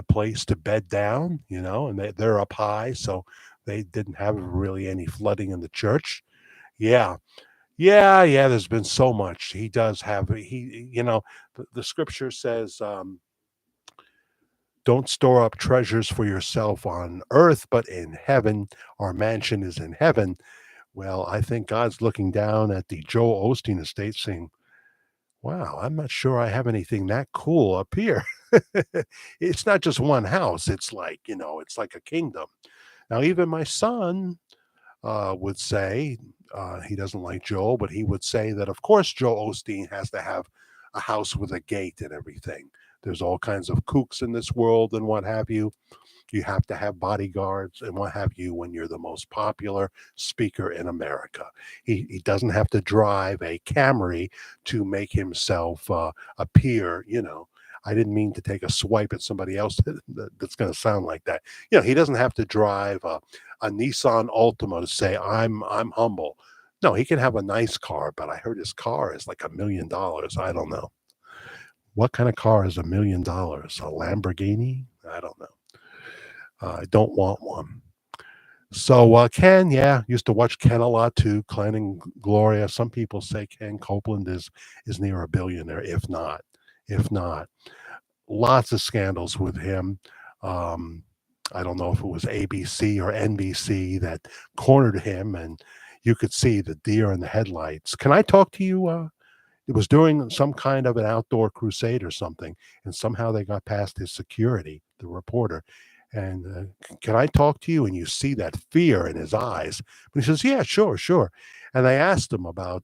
place to bed down, and they're up high, so they didn't have really any flooding in the church. Yeah, yeah, yeah. There's been so much. He does have. The scripture says, "Don't store up treasures for yourself on earth, but in heaven. Our mansion is in heaven." Well, I think God's looking down at the Joel Osteen estate, saying, "Wow, I'm not sure I have anything that cool up here." It's not just one house. It's like, it's like a kingdom. Now, even my son would say, he doesn't like Joel, but he would say that, of course, Joel Osteen has to have a house with a gate and everything. There's all kinds of kooks in this world and what have you. You have to have bodyguards and what have you when you're the most popular speaker in America. He doesn't have to drive a Camry to make himself appear, I didn't mean to take a swipe at somebody else that's going to sound like that. He doesn't have to drive a Nissan Altima to say I'm humble. No, he can have a nice car, but I heard his car is like $1 million. I don't know. What kind of car is $1 million? A Lamborghini? I don't know. I don't want one. So Ken, yeah, used to watch Ken a lot too. Ken and Gloria. Some people say Ken Copeland is near a billionaire, if not. Lots of scandals with him. Um, I don't know if it was ABC or NBC that cornered him, and you could see the deer in the headlights. Can I talk to you? It was during some kind of an outdoor crusade or something, and somehow they got past his security, the reporter. And can I talk to you? And you see that fear in his eyes. But he says, "Yeah, sure, sure." And they asked him about.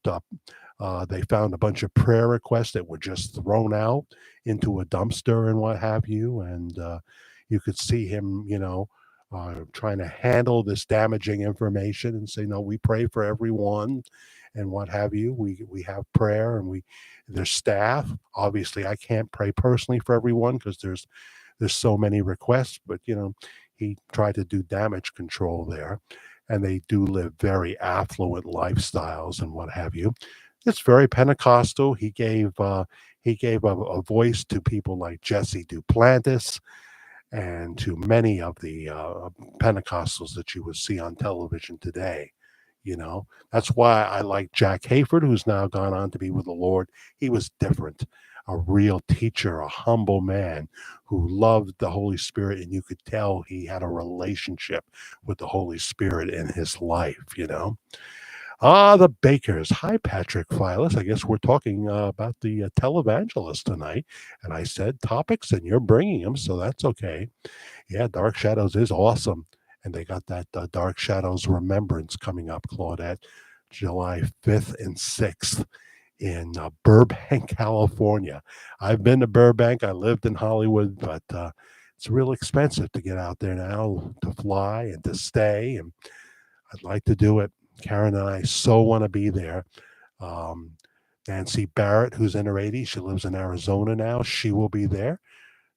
They found a bunch of prayer requests that were just thrown out into a dumpster and what have you, and you could see him, trying to handle this damaging information and say, "No, we pray for everyone." And what have you? We have prayer, and there's staff. Obviously, I can't pray personally for everyone because there's so many requests, but he tried to do damage control there, and they do live very affluent lifestyles and what have you. It's very Pentecostal. He gave a voice to people like Jesse Duplantis and to many of the Pentecostals that you would see on television today. That's why I like Jack Hayford, who's now gone on to be with the Lord. He was different, a real teacher, a humble man who loved the Holy Spirit, and you could tell he had a relationship with the Holy Spirit in his life. The Bakers. Hi, Patrick Files. I guess we're talking about the Televangelists tonight. And I said topics, and you're bringing them, so that's okay. Yeah, Dark Shadows is awesome. And they got that Dark Shadows Remembrance coming up, Claudette, July 5th and 6th in Burbank, California. I've been to Burbank. I lived in Hollywood, but it's real expensive to get out there now, to fly and to stay. And I'd like to do it. Karen and I so want to be there. Um, Nancy Barrett, who's in her 80s, she lives in Arizona now. She will be there.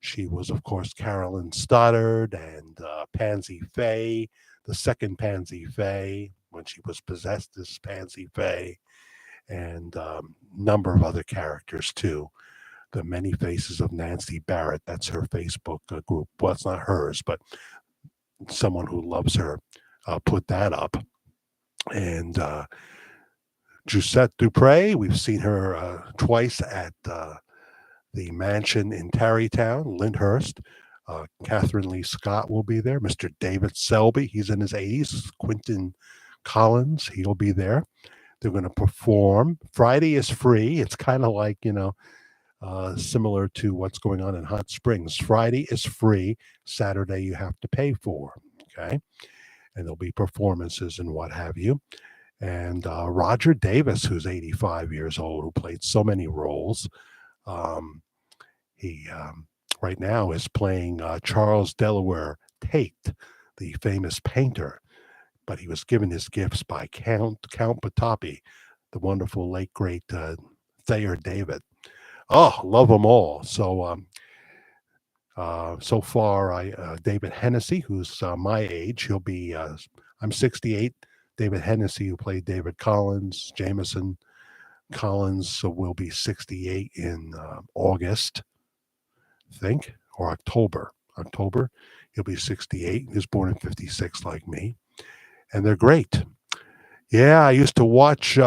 She was, of course, Carolyn Stoddard and Pansy Faye, the second Pansy Faye, when she was possessed as Pansy Faye, and number of other characters too. The Many Faces of Nancy Barrett. That's her Facebook group. Well, it's not hers, but someone who loves her put that up. And Josette Dupre, we've seen her twice at the mansion in Tarrytown, Lyndhurst. Catherine Lee Scott will be there. Mr. David Selby, he's in his 80s. Quentin Collins, he'll be there. They're going to perform. Friday is free. It's kind of like, similar to what's going on in Hot Springs. Friday is free. Saturday you have to pay for. Okay. And there'll be performances and what have you. And Roger Davis, who's 85 years old, who played so many roles. He right now is playing Charles Delaware Tate, the famous painter, but he was given his gifts by Count Batappi, the wonderful late great Thayer David. Oh, love them all. So far, David Hennessy, who's my age, he'll be. I'm 68. David Hennessy, who played David Collins, Jameson Collins, so will be 68 in August, I think, or October. October, he'll be 68. He was born in 56, like me, and they're great. Yeah, I used to watch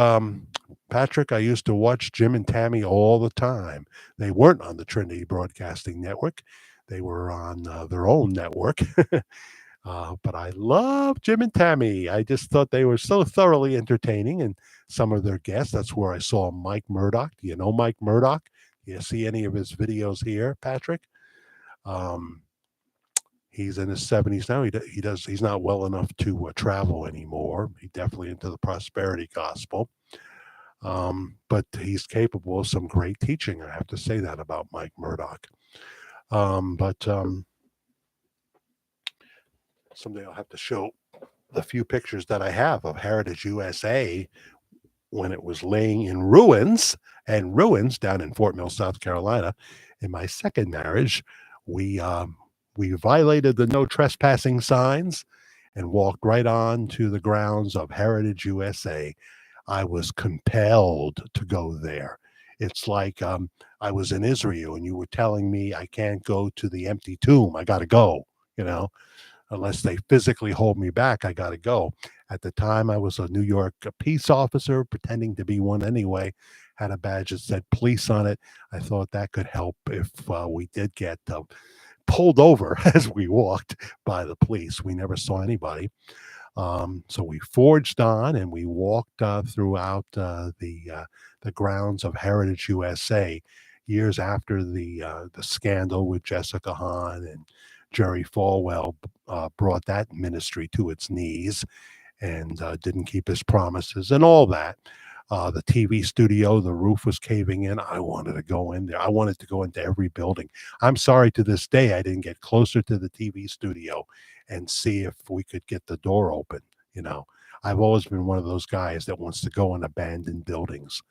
Patrick. I used to watch Jim and Tammy all the time. They weren't on the Trinity Broadcasting Network; they were on their own network. But I love Jim and Tammy. I just thought they were so thoroughly entertaining, and some of their guests. That's where I saw Mike Murdoch. Do you know Mike Murdoch? You see any of his videos here, Patrick? Um, he's in his 70s now. He does. He's not well enough to travel anymore. He's definitely into the prosperity gospel. But he's capable of some great teaching. I have to say that about Mike Murdoch. But someday I'll have to show the few pictures that I have of Heritage USA when it was laying in ruins down in Fort Mill, South Carolina. In my second marriage, we violated the no trespassing signs and walked right on to the grounds of Heritage USA. I was compelled to go there. It's like I was in Israel and you were telling me I can't go to the empty tomb. I got to go, unless they physically hold me back, I got to go. At the time, I was a New York peace officer, pretending to be one anyway, had a badge that said police on it. I thought that could help if we did get pulled over as we walked by the police. We never saw anybody. So we forged on and we walked throughout the grounds of Heritage USA years after the scandal with Jessica Hahn and Jerry Falwell brought that ministry to its knees and didn't keep his promises and all that. The TV studio, the roof was caving in. I wanted to go in there. I wanted to go into every building. I'm sorry to this day I didn't get closer to the TV studio and see if we could get the door open. You know, I've always been one of those guys that wants to go in abandoned buildings.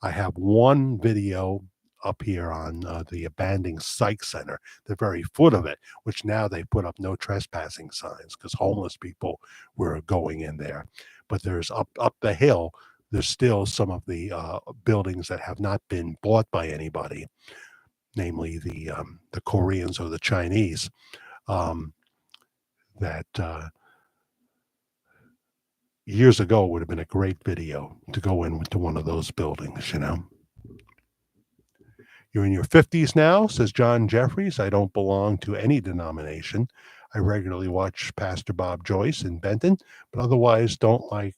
I have one video up here on the abandoned psych center, the very foot of it, which now they put up no trespassing signs because homeless people were going in there. But there's up the hill, there's still some of the buildings that have not been bought by anybody, namely the Koreans or the Chinese. That years ago would have been a great video to go into one of those buildings, you know. You're in your 50s now, says John Jeffries. I don't belong to any denomination. I regularly watch Pastor Bob Joyce in Benton, but otherwise don't like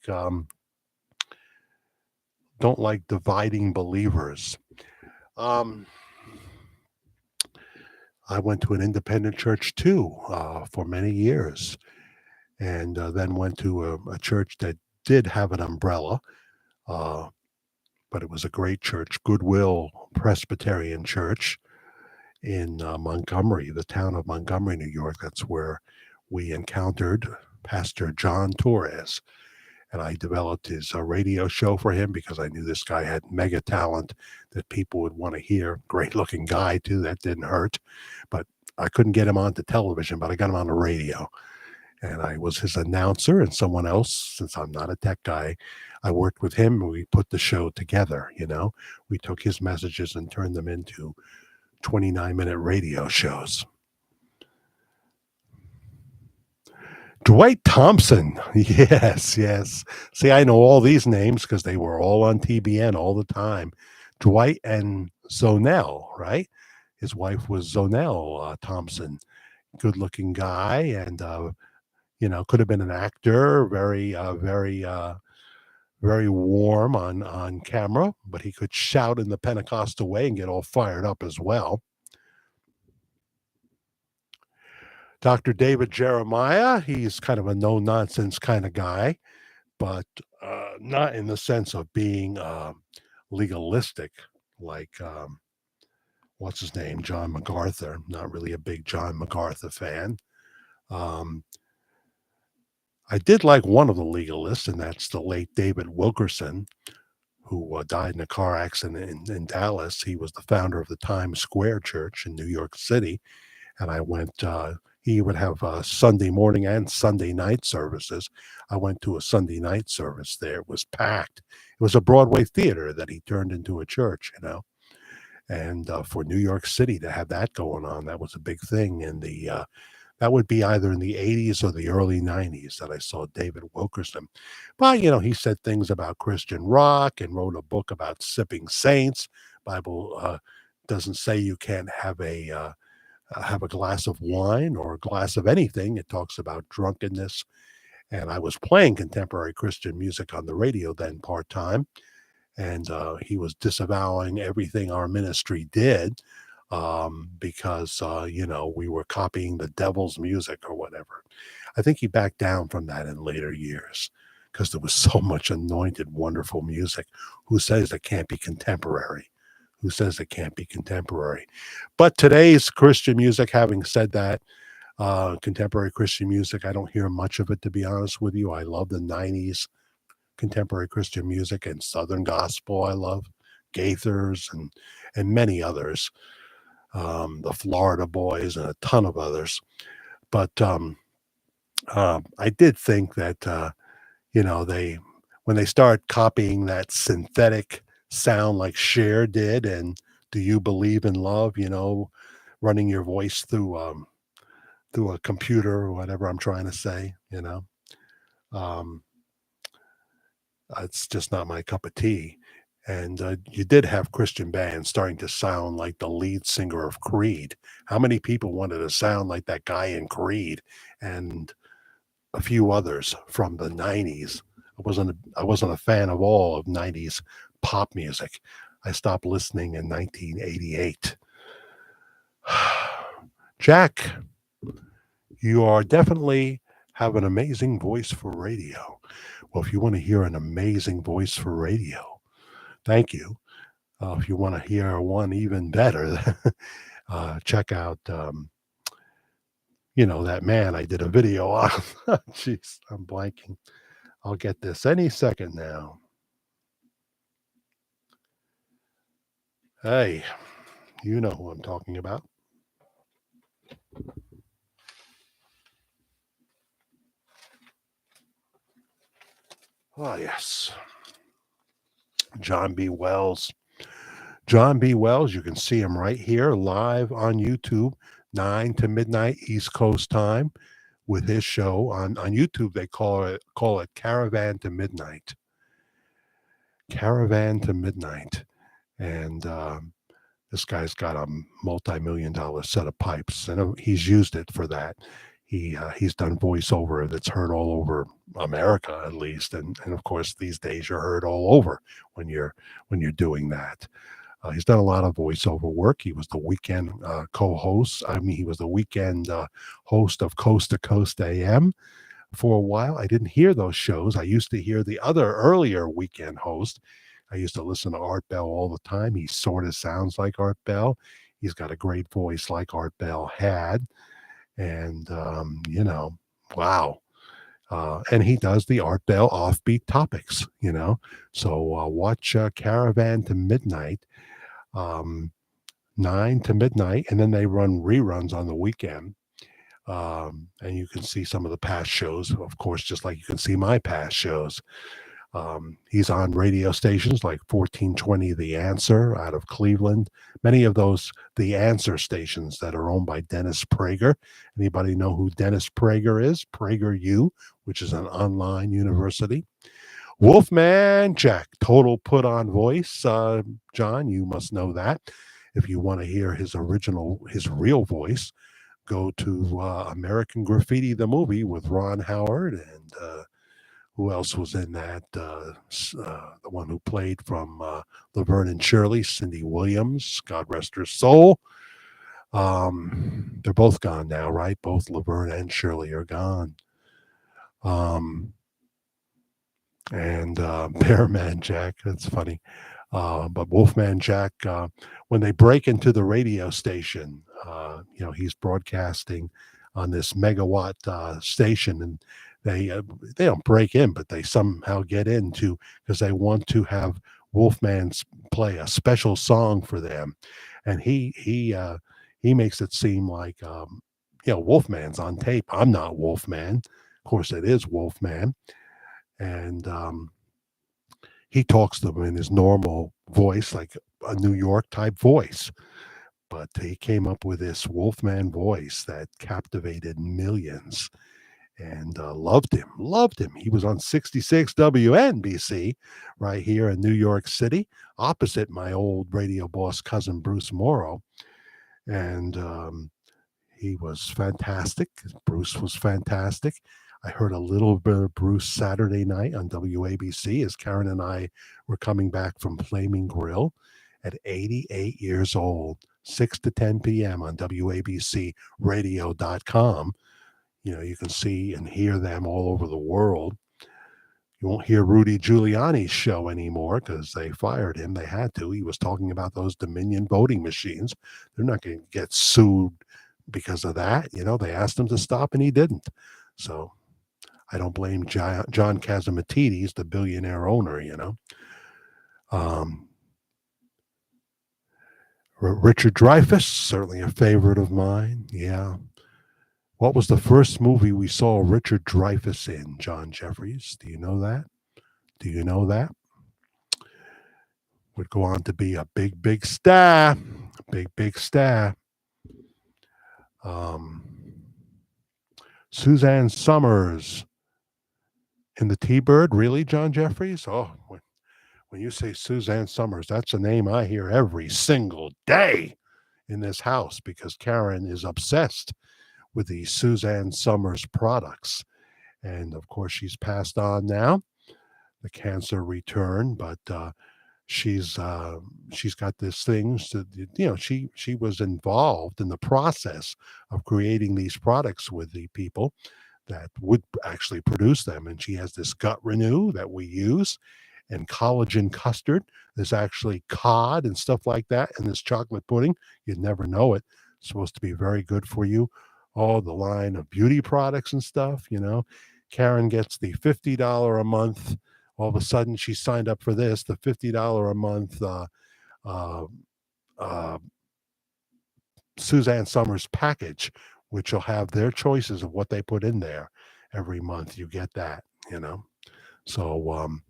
dividing believers. I went to an independent church too for many years, and then went to a church that did have an umbrella, but it was a great church, Goodwill Presbyterian Church in Montgomery, the town of Montgomery, New York. That's where we encountered Pastor John Torres. And I developed his radio show for him because I knew this guy had mega talent that people would want to hear. Great looking guy, too. That didn't hurt. But I couldn't get him onto television, but I got him on the radio. And I was his announcer, and someone else, since I'm not a tech guy, I worked with him and we put the show together, you know. We took his messages and turned them into 29-minute radio shows. Dwight Thompson. Yes, yes. See, I know all these names because they were all on TBN all the time. Dwight and Zonell, right? His wife was Zonell Thompson. Good-looking guy and, could have been an actor, very warm on camera, but he could shout in the Pentecostal way and get all fired up as well. Dr. David Jeremiah, he's kind of a no-nonsense kind of guy, but not in the sense of being legalistic like, what's his name, John MacArthur. Not really a big John MacArthur fan. I did like one of the legalists, and that's the late David Wilkerson, who died in a car accident in Dallas. He was the founder of the Times Square Church in New York City. And I went, he would have Sunday morning and Sunday night services. I went to a Sunday night service there. It was packed. It was a Broadway theater that he turned into a church, you know. And for New York City to have that going on, that was a big thing. In that would be either in the 80s or the early 90s that I saw David Wilkerson. But, he said things about Christian rock and wrote a book about sipping saints. Bible doesn't say you can't have a glass of wine or a glass of anything. It talks about drunkenness. And I was playing contemporary Christian music on the radio then part-time. And he was disavowing everything our ministry did because, we were copying the devil's music or whatever. I think he backed down from that in later years because there was so much anointed, wonderful music. Who says it can't be contemporary? Who says it can't be contemporary? But today's Christian music, having said that, contemporary Christian music, I don't hear much of it, to be honest with you. I love the 90s contemporary Christian music and Southern gospel. I love Gaithers and many others, the Florida Boys and a ton of others. But I did think that, when they start copying that synthetic sound like Cher did and Do You Believe in Love, running your voice through a computer or whatever I'm trying to say, it's just not my cup of tea. And you did have Christian bands starting to sound like the lead singer of Creed. How many people wanted to sound like that guy in Creed? And a few others from the 90s. I wasn't a fan of all of 90s pop music. I stopped listening in 1988. Jack, you are definitely have an amazing voice for radio. Well, if you want to hear an amazing voice for radio, thank you. If you want to hear one even better, check out, that man I did a video on. Jeez, I'm blanking. I'll get this any second now. Hey, you know who I'm talking about. Oh, yes. John B. Wells. John B. Wells, you can see him right here live on YouTube, 9 to midnight East Coast time with his show. On YouTube, they call it Caravan to Midnight. Caravan to Midnight. And this guy's got a multi-million dollar set of pipes, and he's used it for that. He's done voiceover that's heard all over America, at least, and of course these days you're heard all over when you're doing that. He's done a lot of voiceover work. He was the weekend co-host. I mean, he was the weekend host of Coast to Coast AM for a while. I didn't hear those shows. I used to hear the other earlier weekend host. I used to listen to Art Bell all the time. He sort of sounds like Art Bell. He's got a great voice like Art Bell had. And, wow. And he does the Art Bell offbeat topics. So watch Caravan to Midnight, um, 9 to midnight, and then they run reruns on the weekend. And you can see some of the past shows, of course, just like you can see my past shows. He's on radio stations like 1420 The Answer out of Cleveland. Many of those The Answer stations that are owned by Dennis Prager. Anybody know who Dennis Prager is? PragerU, which is an online university. Wolfman Jack, total put on voice. John, you must know that. If you want to hear his real voice, go to American Graffiti, the movie with Ron Howard and who else was in that? The one who played from Laverne and Shirley, Cindy Williams, God rest her soul. They're both gone now, right? Both Laverne and Shirley are gone. And Bearman Jack, that's funny. But Wolfman Jack, when they break into the radio station, he's broadcasting on this megawatt station, and they don't break in, but they somehow get into because they want to have Wolfman play a special song for them, and he makes it seem like Wolfman's on tape. I'm not Wolfman, of course it is Wolfman, and he talks to them in his normal voice, like a New York type voice. But he came up with this Wolfman voice that captivated millions and loved him. He was on 66 WNBC right here in New York City, opposite my old radio boss cousin Bruce Morrow. And he was fantastic. Bruce was fantastic. I heard a little bit of Bruce Saturday night on WABC as Karen and I were coming back from Flaming Grill at 88 years old, 6 to 10 p.m. on WABCradio.com. You can see and hear them all over the world. You won't hear Rudy Giuliani's show anymore because they fired him. They had to. He was talking about those Dominion voting machines. They're not going to get sued because of that. They asked him to stop and he didn't. So I don't blame John Catsimatidis, the billionaire owner, Richard Dreyfuss, certainly a favorite of mine. Yeah. What was the first movie we saw Richard Dreyfuss in, John Jeffries? Do you know that? Do you know that? Would go on to be a big, big star. Big, big star. Suzanne Summers in the T-Bird. Really, John Jeffries? Oh, When you say Suzanne Summers, that's a name I hear every single day in this house because Karen is obsessed with the Suzanne Summers products. And of course, she's passed on now. The cancer returned, but she's she's got this thing. So, she was involved in the process of creating these products with the people that would actually produce them. And she has this gut renew that we use, and collagen custard. There's actually cod and stuff like that in this chocolate pudding. You'd never know it. It's supposed to be very good for you. Oh, the line of beauty products and stuff. Karen gets the $50 a month. All of a sudden, she signed up for this, the $50 a month uh, uh, Suzanne Summers package, which will have their choices of what they put in there every month. You get that. So,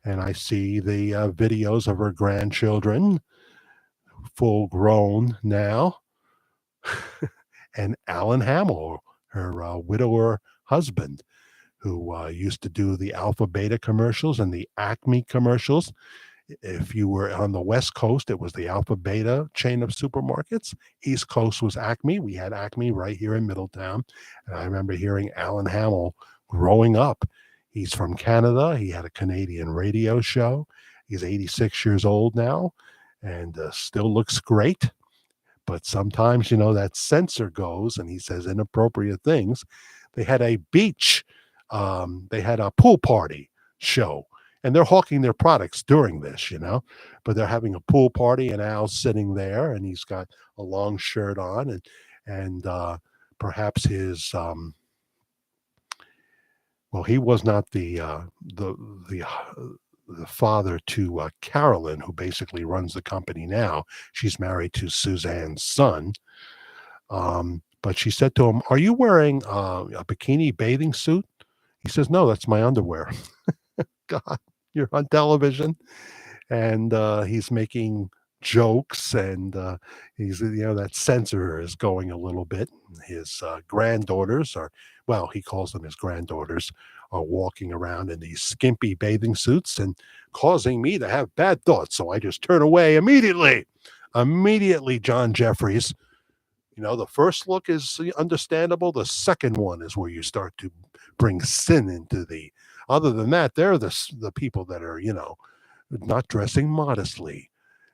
and I see the videos of her grandchildren, full grown now, and Alan Hamill, her widower husband, who used to do the Alpha Beta commercials and the Acme commercials. If you were on the West Coast, it was the Alpha Beta chain of supermarkets. East Coast was Acme. We had Acme right here in Middletown. And I remember hearing Alan Hamill growing up. He's from Canada. He had a Canadian radio show. He's 86 years old now and still looks great. But sometimes, that censor goes and he says inappropriate things. They had a they had a pool party show, and they're hawking their products during this, but they're having a pool party, and Al's sitting there, and he's got a long shirt on, and perhaps his well, he was not the father to Carolyn, who basically runs the company now. She's married to Suzanne's son. But she said to him, "Are you wearing a bikini bathing suit?" He says, "No, that's my underwear." God, you're on television, and he's making jokes, and he's that censor is going a little bit. His granddaughters are, well, he calls them his granddaughters, are walking around in these skimpy bathing suits and causing me to have bad thoughts. So I just turn away immediately. Immediately, John Jeffries. The first look is understandable. The second one is where you start to bring sin into the. Other than that, they're the people that are, not dressing modestly.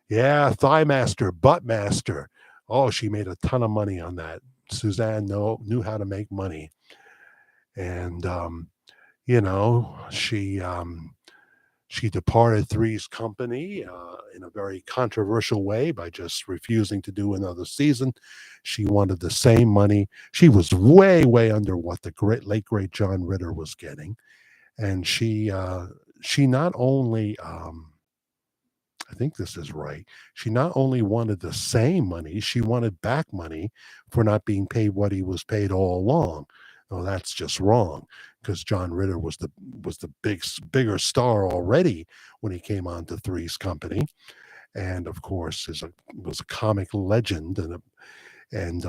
Yeah, thigh master, butt master. Oh, she made a ton of money on that. Suzanne knew how to make money, and she departed Three's Company in a very controversial way by just refusing to do another season. She wanted the same money. She was way, way under what the late great John Ritter was getting, and she not only I think this is right. She not only wanted the same money, she wanted back money for not being paid what he was paid all along. Oh, that's just wrong because John Ritter was the bigger star already when he came on to Three's Company, and of course was a comic legend and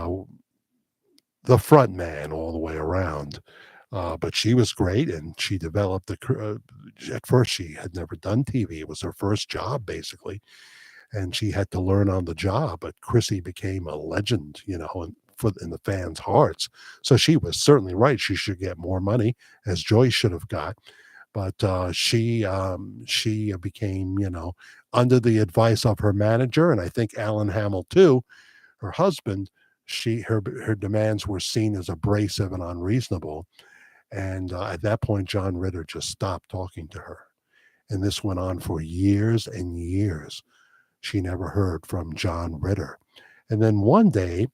the front man all the way around. But she was great, and she developed at first, she had never done TV. It was her first job, basically, and she had to learn on the job. But Chrissy became a legend, in the fans' hearts. So she was certainly right. She should get more money, as Joyce should have got. But she became, under the advice of her manager, and I think Alan Hamill too, her husband. Her demands were seen as abrasive and unreasonable. And at that point, John Ritter just stopped talking to her. And this went on for years and years. She never heard from John Ritter. And then one day,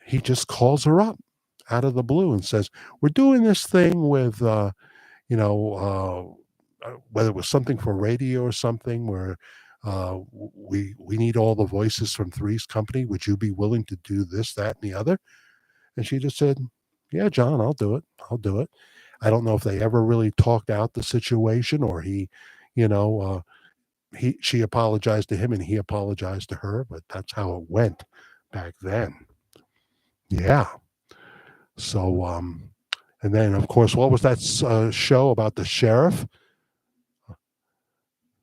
he just calls her up out of the blue and says, "We're doing this thing with, whether it was something for radio or something where we need all the voices from Three's Company. Would you be willing to do this, that, and the other?" And she just said, "Yeah, John, I'll do it. I'll do it." I don't know if they ever really talked out the situation, or you know, uh, she apologized to him and he apologized to her, but that's how it went back then. Yeah. So, and then of course, what was that show about the sheriff?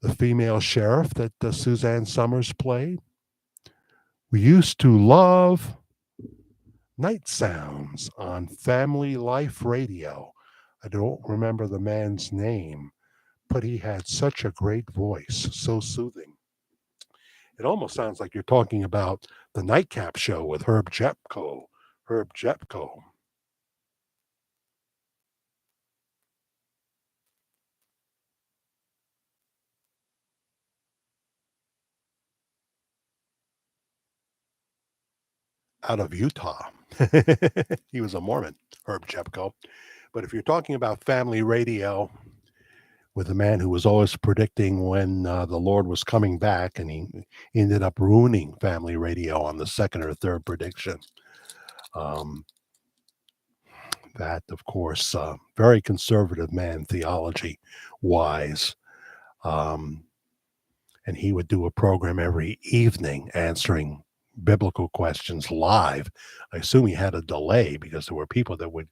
the female sheriff that Suzanne Summers played. We used to love Night Sounds on Family Life Radio. I don't remember the man's name, but he had such a great voice, so soothing. It almost sounds like you're talking about the Nightcap Show with Herb Jepko. Herb Jepko. Out of Utah. He was a Mormon, Herb Jepko. But if you're talking about family radio with a man who was always predicting when the Lord was coming back, and he ended up ruining family radio on the second or third prediction. Um, that, of course, very conservative man, theology wise. Um, and he would do a program every evening answering biblical questions live. I assume he had a delay because there were people that would,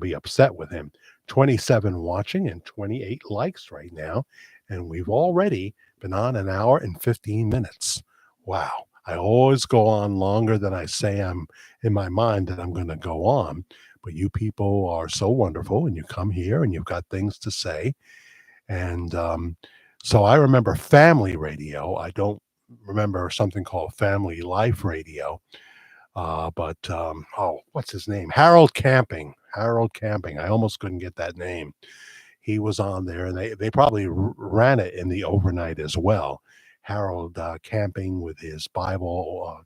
be upset with him. 27 watching and 28 likes right now. And we've already been on an hour and 15 minutes. Wow. I always go on longer than I say I'm in my mind that I'm going to go on. But you people are so wonderful, and you come here and you've got things to say. And so I remember family radio. I don't remember something called Family Life Radio. But what's his name? Harold Camping. Harold Camping. I almost couldn't get that name. He was on there, and they probably ran it in the overnight as well. Harold Camping with his Bible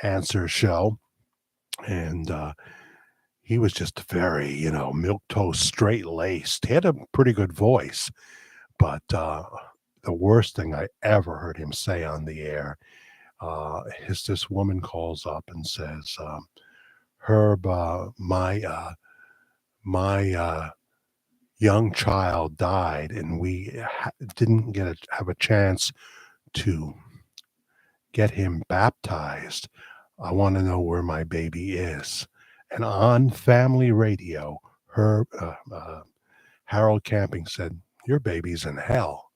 answer show. And he was just very, milk toast, straight laced. He had a pretty good voice. But the worst thing I ever heard him say on the air is this woman calls up and says, Herb, my young child died, and we didn't have a chance to get him baptized. I want to know where my baby is. And on family radio, Harold Camping said, your baby's in hell.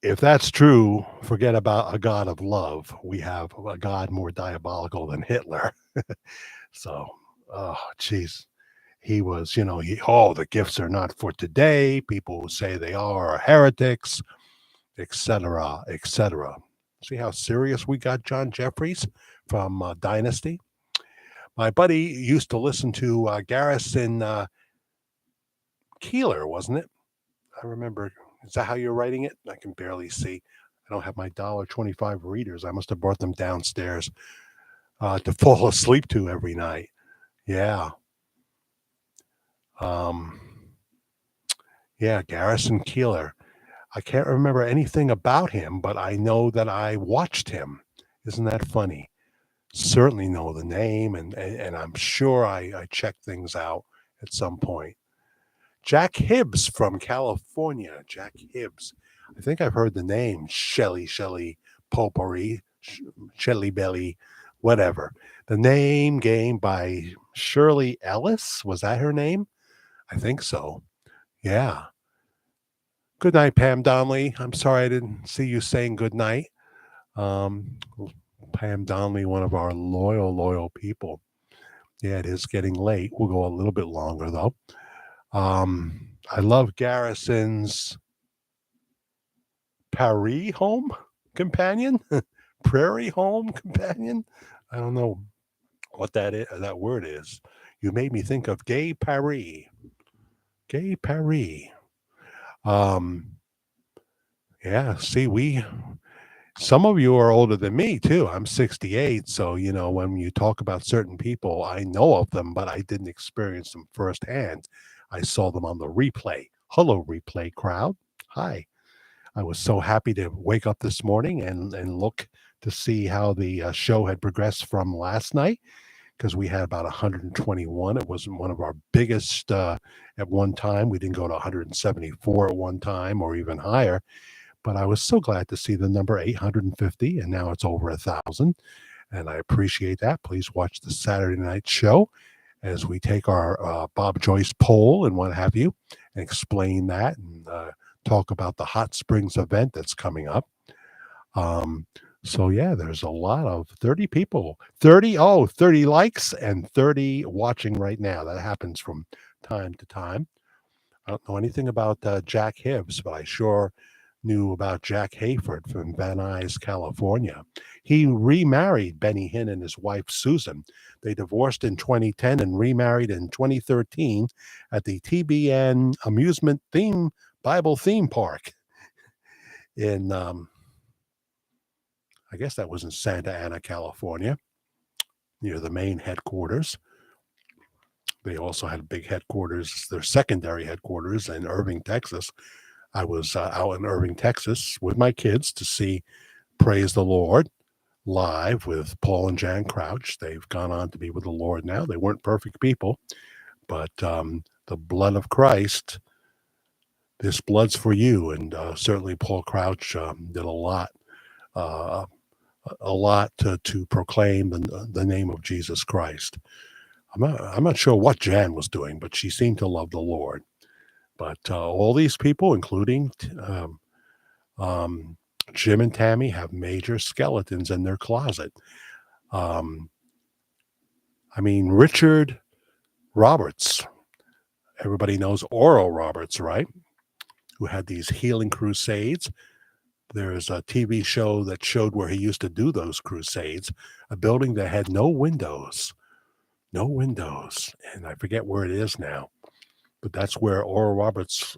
If that's true, forget about a God of love. We have a God more diabolical than Hitler. So, oh, geez. He was, the gifts are not for today. People who say they are heretics, etc., etc. See how serious we got John Jeffries from Dynasty? My buddy used to listen to Garrison Keeler, wasn't it? I remember. Is that how you're writing it? I can barely see. I don't have my $1.25 readers. I must have brought them downstairs to fall asleep to every night. Yeah. Yeah, Garrison Keeler. I can't remember anything about him, but I know that I watched him. Isn't that funny? Certainly know the name, and I'm sure I checked things out at some point. Jack Hibbs from California. Jack Hibbs. I think I've heard the name Shelly Potpourri, Shelly Belly, whatever. The Name Game by Shirley Ellis. Was that her name? I think so. Yeah. Good night, Pam Donnelly. I'm sorry I didn't see you saying good night. Um, Pam Donnelly, one of our loyal people. Yeah, it is getting late. We'll go a little bit longer, though. I love Garrison's Paris Home Companion, Prairie Home Companion. I don't know what that word is. You made me think of Gay Paris. Gay Paris. Yeah, see, some of you are older than me too. I'm 68, so when you talk about certain people, I know of them, but I didn't experience them firsthand. I saw them on the replay. Hello, replay crowd. Hi. I was so happy to wake up this morning and look to see how the show had progressed from last night, because we had about 121. It was one of our biggest at one time. We didn't go to 174 at one time or even higher. But I was so glad to see the number 850, and now it's over 1,000. And I appreciate that. Please watch the Saturday night show as we take our Bob Joyce poll and what have you, and explain that and talk about the Hot Springs event that's coming up. Um, so yeah, there's a lot of 30 people, 30 likes and 30 watching right now. That happens from time to time. I don't know anything about Jack Hibbs, but I sure knew about Jack Hayford from Van Nuys, California. He remarried Benny Hinn and his wife Susan. They divorced in 2010 and remarried in 2013 at the TBN Amusement Theme Bible Theme Park in I guess that was in Santa Ana, California, near the main headquarters. They also had a big headquarters, their secondary headquarters in Irving, Texas. I was out in Irving, Texas with my kids to see Praise the Lord live with Paul and Jan Crouch. They've gone on to be with the Lord now. They weren't perfect people, but the blood of Christ, this blood's for you. And certainly Paul Crouch did uh, a lot to proclaim the name of Jesus Christ. I'm not sure what Jan was doing, but she seemed to love the Lord. But all these people, including Jim and Tammy, have major skeletons in their closet. I mean, Richard Roberts, everybody knows Oral Roberts, right? Who had these healing crusades. There's a TV show that showed where he used to do those crusades, a building that had no windows. And I forget where it is now, but that's where Oral Roberts,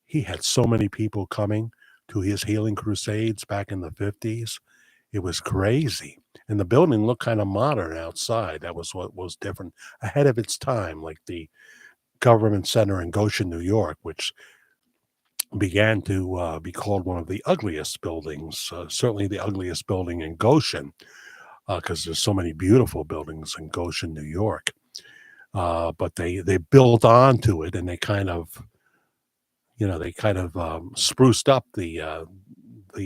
he had so many people coming to his healing crusades back in the 50s. It was crazy. And the building looked kind of modern outside. That was what was different, ahead of its time, like the government center in Goshen, New York, which began to be called one of the ugliest buildings, certainly the ugliest building in Goshen, because there's so many beautiful buildings in Goshen, New York. But they built onto it, and they kind of spruced up the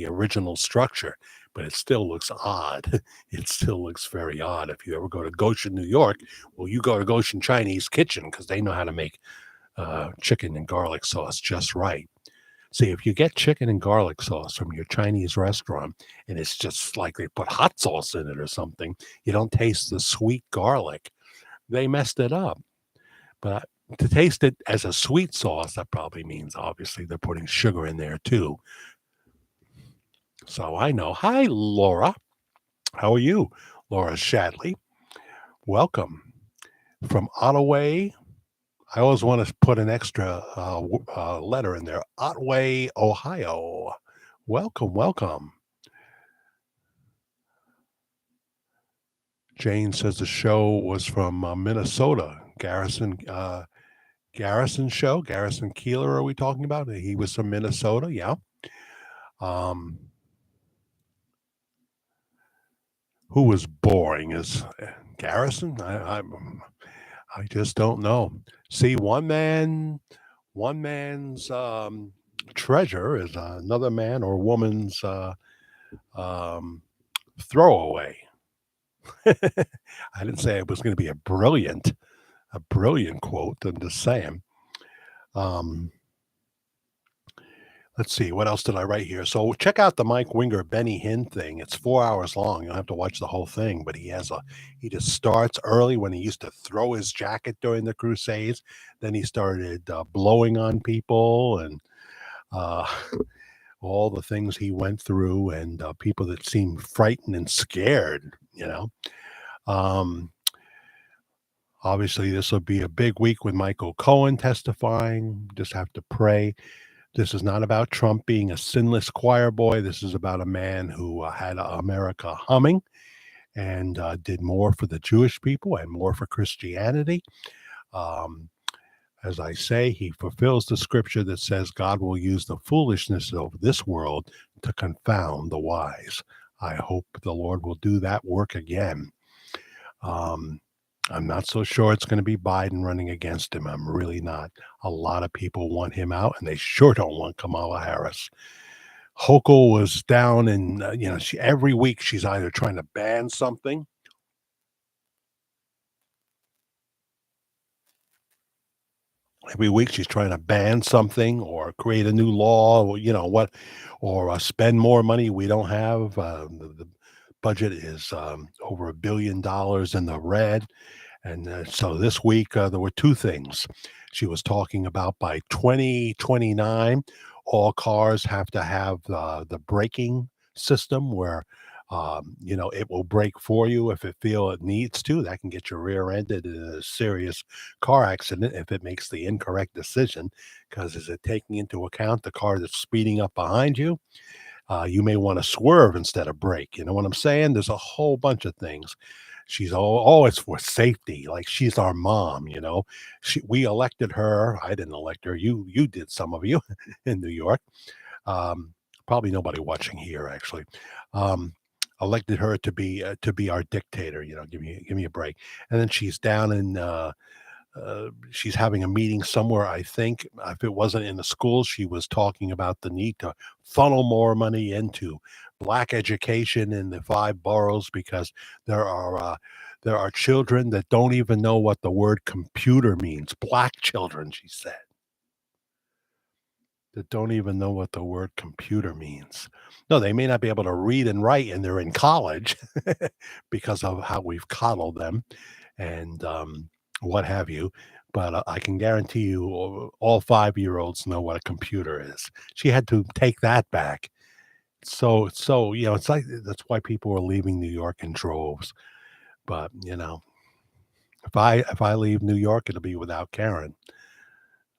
original structure, but it still looks odd. It still looks very odd. If you ever go to Goshen, New York, well, you go to Goshen Chinese Kitchen because they know how to make chicken and garlic sauce just right. See, if you get chicken and garlic sauce from your Chinese restaurant and it's just like they put hot sauce in it or something, you don't taste the sweet garlic. They messed it up. But to taste it as a sweet sauce, that probably means obviously they're putting sugar in there too. So I know. Hi, Laura. How are you? Laura Shadley. Welcome from Ottaway. I always want to put an extra letter in there. Otway, Ohio. Welcome. Jane says the show was from Minnesota. Garrison show. Garrison Keeler, are we talking about? He was from Minnesota. Yeah. Who was boring? Is Garrison? I just don't know. See, one man's treasure is another man or woman's um, throwaway. I didn't say it was going to be a brilliant quote. I'm just saying. Let's see, what else did I write here? So check out the Mike Winger Benny Hinn thing. It's 4 hours long. You don't have to watch the whole thing, but he just starts early when he used to throw his jacket during the Crusades. Then he started blowing on people and uh, all the things he went through, and people that seemed frightened and scared. Obviously, this will be a big week with Michael Cohen testifying. Just have to pray. This is not about Trump being a sinless choir boy. This is about a man who had America humming and did more for the Jewish people and more for Christianity. As I say, he fulfills the scripture that says God will use the foolishness of this world to confound the wise. I hope the Lord will do that work again. I'm not so sure it's going to be Biden running against him. I'm really not. A lot of people want him out, and they sure don't want Kamala Harris. Hochul was down, and every week she's either trying to ban something. Every week she's trying to ban something or create a new law, or or spend more money we don't have. The budget is over $1 billion in the red. And so this week, there were two things. She was talking about by 2029, all cars have to have the braking system where, it will brake for you if it feel it needs to. That can get you rear-ended in a serious car accident if it makes the incorrect decision. Because is it taking into account the car that's speeding up behind you? You may want to swerve instead of brake. You know what I'm saying? There's a whole bunch of things. She's it's for safety. Like she's our mom. We elected her. I didn't elect her. You did, some of you in New York. Um, Probably nobody watching here actually. Um, Elected her to be our dictator. Give me a break. And then she's down in she's having a meeting somewhere. I think if it wasn't in the school, she was talking about the need to funnel more money into black education in the five boroughs because there are uh, there are children that don't even know what the word computer means. Black children, she said, that don't even know what the word computer means. No, they may not be able to read and write, and they're in college because of how we've coddled them and what have you. But I can guarantee you, all 5-year-olds know what a computer is. She had to take that back. So it's like that's why people are leaving New York in droves. But if I leave New York, it'll be without Karen.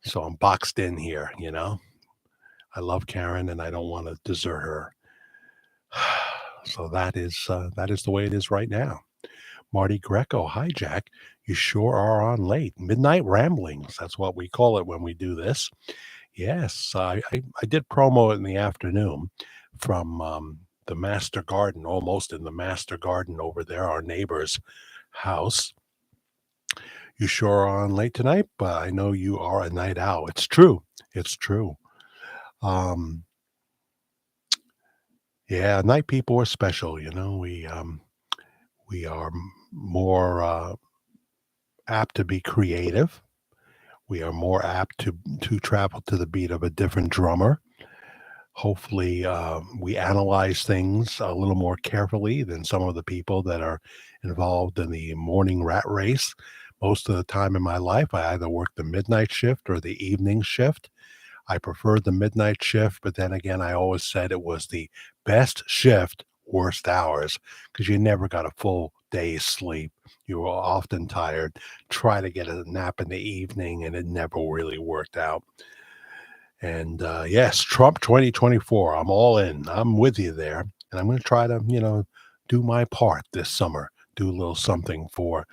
So I'm boxed in here. I love Karen, and I don't want to desert her. So that is the way it is right now. Marty Greco, hi Jack. You sure are on late. Midnight ramblings. That's what we call it when we do this. Yes, I did promo it in the afternoon from the Master Garden, almost in the Master Garden over there, our neighbor's house. You sure are on late tonight, but I know you are a night owl. It's true. It's true. Um, yeah, night people are special. We are more apt to be creative. We are more apt to travel to the beat of a different drummer. Hopefully, we analyze things a little more carefully than some of the people that are involved in the morning rat race. Most of the time in my life, I either work the midnight shift or the evening shift. I preferred the midnight shift, but then again, I always said it was the best shift, worst hours, because you never got a full day's sleep. You were often tired. Try to get a nap in the evening, and it never really worked out. And yes, Trump 2024. I'm all in. I'm with you there. And I'm going to try to, do my part this summer, do a little something for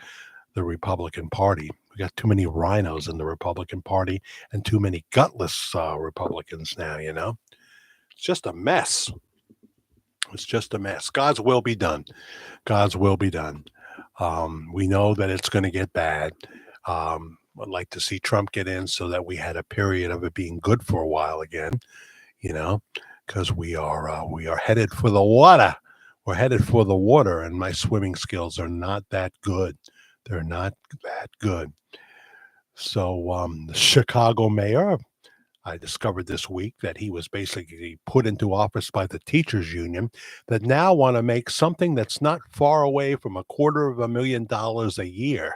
the Republican Party. We got too many rhinos in the Republican Party and too many gutless Republicans now. It's just a mess. It's just a mess. God's will be done. God's will be done. We know that it's going to get bad. I'd like to see Trump get in so that we had a period of it being good for a while again, you know, because we are headed for the water. We're headed for the water, and my swimming skills are not that good. They're not that good. So the Chicago mayor, I discovered this week that he was basically put into office by the teachers union that now want to make something that's not far away from $250,000 a year.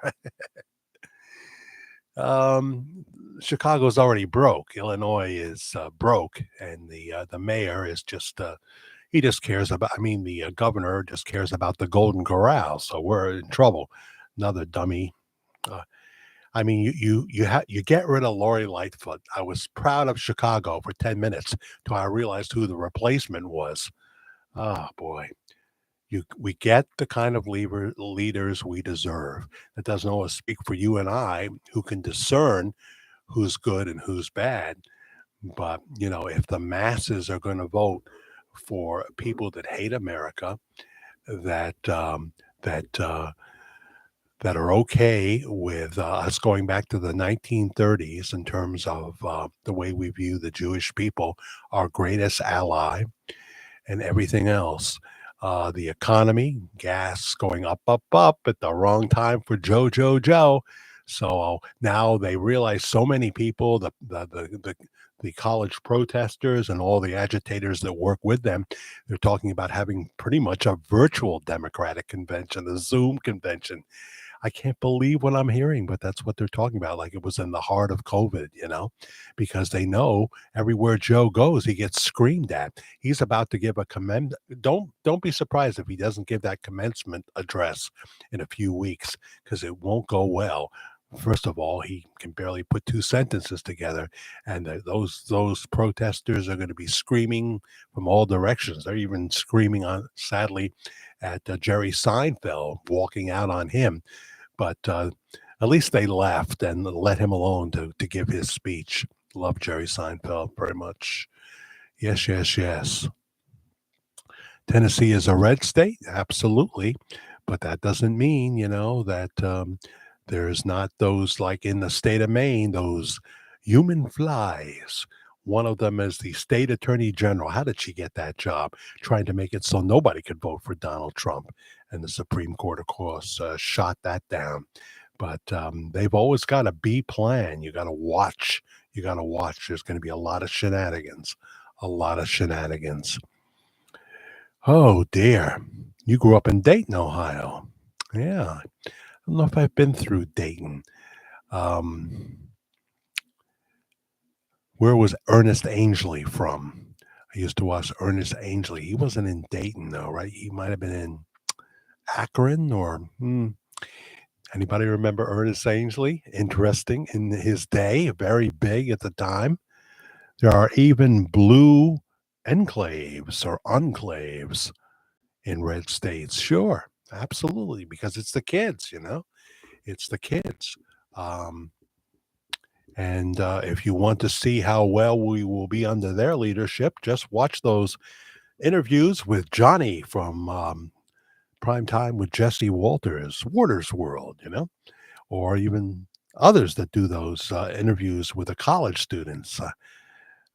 Chicago's already broke. Illinois is broke, and the mayor is just he just cares about. I mean, the governor just cares about the Golden Corral. So we're in trouble. Another dummy. Uh, I mean, you get rid of Lori Lightfoot. I was proud of Chicago for 10 minutes till I realized who the replacement was. Oh boy, we get the kind of leaders we deserve. That doesn't always speak for you and I, who can discern who's good and who's bad. But if the masses are going to vote for people that hate America, that that that are okay with us going back to the 1930s in terms of the way we view the Jewish people, our greatest ally, and everything else. The economy, gas going up, up, up at the wrong time for Joe. So now they realize so many people, the college protesters and all the agitators that work with them, they're talking about having pretty much a virtual Democratic convention, a Zoom convention. I can't believe what I'm hearing, but that's what they're talking about. Like it was in the heart of COVID, because they know everywhere Joe goes, he gets screamed at. He's about to give a Don't be surprised if he doesn't give that commencement address in a few weeks, because it won't go well. First of all, he can barely put two sentences together, and those protesters are going to be screaming from all directions. They're even screaming on, sadly, at Jerry Seinfeld, walking out on him. But at least they left and let him alone to give his speech. Love Jerry Seinfeld very much. Yes, yes, yes. Tennessee is a red state, absolutely, but that doesn't mean that there's not those, like in the state of Maine, those human flies. One of them is the state attorney general. How did she get that job? Trying to make it so nobody could vote for Donald Trump, and the Supreme Court, of course, shot that down. But they've always got a B plan. You got to watch. You got to watch. There's going to be a lot of shenanigans. A lot of shenanigans. Oh dear. You grew up in Dayton, Ohio. Yeah. I don't know if I've been through Dayton. Um, where was Ernest Angley from? I used to watch Ernest Angley. He wasn't in Dayton, though, right? He might have been in Akron or anybody remember Ernest Angley? Interesting in his day, very big at the time. There are even blue enclaves or enclaves in red states. Sure, absolutely, because it's the kids. It's the kids. Um, and if you want to see how well we will be under their leadership, just watch those interviews with Johnny from Prime Time with Jesse Waters World, or even others that do those interviews with the college students.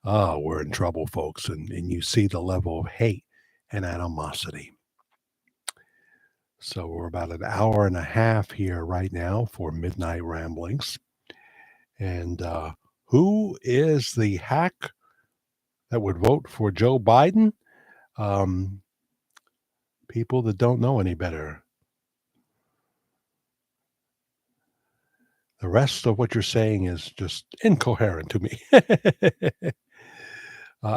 Oh, we're in trouble, folks. And you see the level of hate and animosity. So we're about an hour and a half here right now for Midnight Ramblings. And who is the hack that would vote for Joe Biden? Um, People that don't know any better. The rest of what you're saying is just incoherent to me.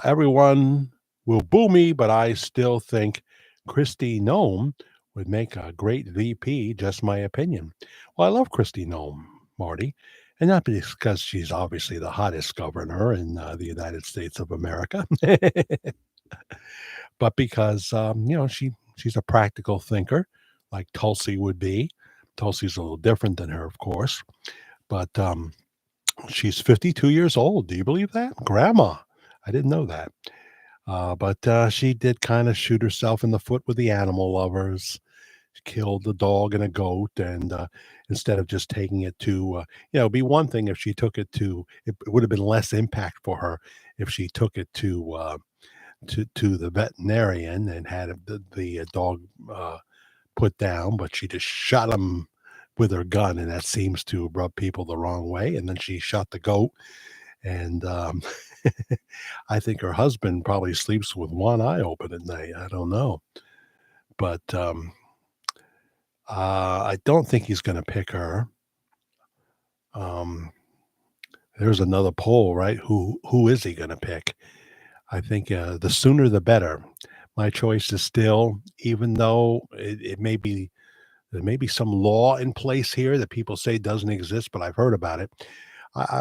Everyone will boo me, but I still think Kristi Noem would make a great VP, just my opinion. Well, I love Kristi Noem, Marty, and not because she's obviously the hottest governor in the United States of America, but because, she's a practical thinker like Tulsi would be. Tulsi's a little different than her, of course, but she's 52 years old. Do you believe that? Grandma. I didn't know that. But she did kind of shoot herself in the foot with the animal lovers. She killed a dog and a goat, and instead of just taking it to, it'd be one thing if she took it to. It would have been less impact for her if she took it to the veterinarian and had the dog put down, but she just shot him with her gun, and that seems to rub people the wrong way. And then she shot the goat, and I think her husband probably sleeps with one eye open at night. I don't know, but I don't think he's going to pick her. Um, there's another poll, right? Who is he going to pick? I think the sooner the better. My choice is still, even though it may be there may be some law in place here that people say doesn't exist, but I've heard about it.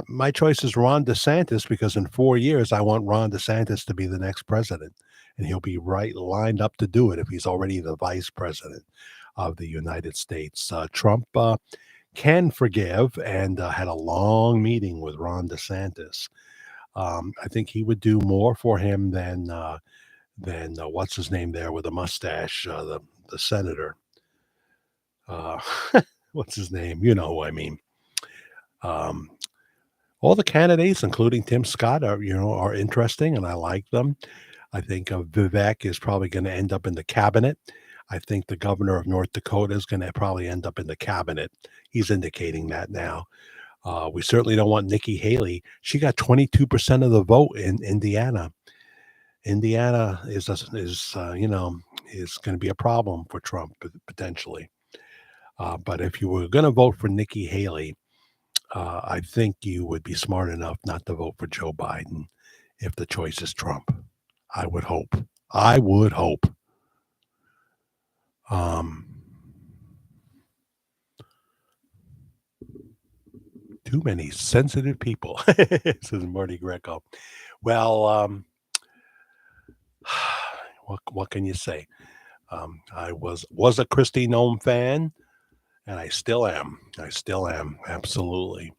My choice is Ron DeSantis because in 4 years, I want Ron DeSantis to be the next president, and he'll be right lined up to do it if he's already the vice president of the United States. Trump can forgive and had a long meeting with Ron DeSantis. I think he would do more for him than what's his name there with a mustache, the senator. Uh, what's his name? You know who I mean. Um, all the candidates, including Tim Scott, are interesting, and I like them. I think Vivek is probably going to end up in the cabinet. I think the governor of North Dakota is going to probably end up in the cabinet. He's indicating that now. We certainly don't want Nikki Haley. She got 22% of the vote in Indiana. Indiana is going to be a problem for Trump potentially. But if you were going to vote for Nikki Haley, I think you would be smart enough not to vote for Joe Biden if the choice is Trump. I would hope. I would hope. Too many sensitive people, says Marty Greco. Well, what can you say? I was a Kristi Noem fan, and I still am. Absolutely.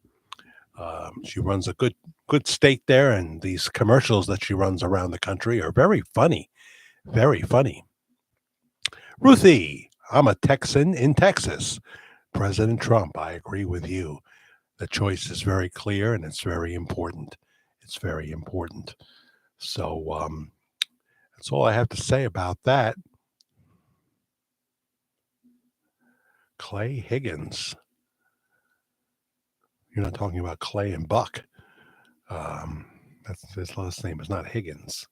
She runs a good state there, and these commercials that she runs around the country are very funny. Very funny. Ruthie, I'm a Texan in Texas. President Trump, I agree with you. The choice is very clear and it's very important. It's very important. So that's all I have to say about that. Clay Higgins. You're not talking about Clay and Buck. That's his last name is not Higgins.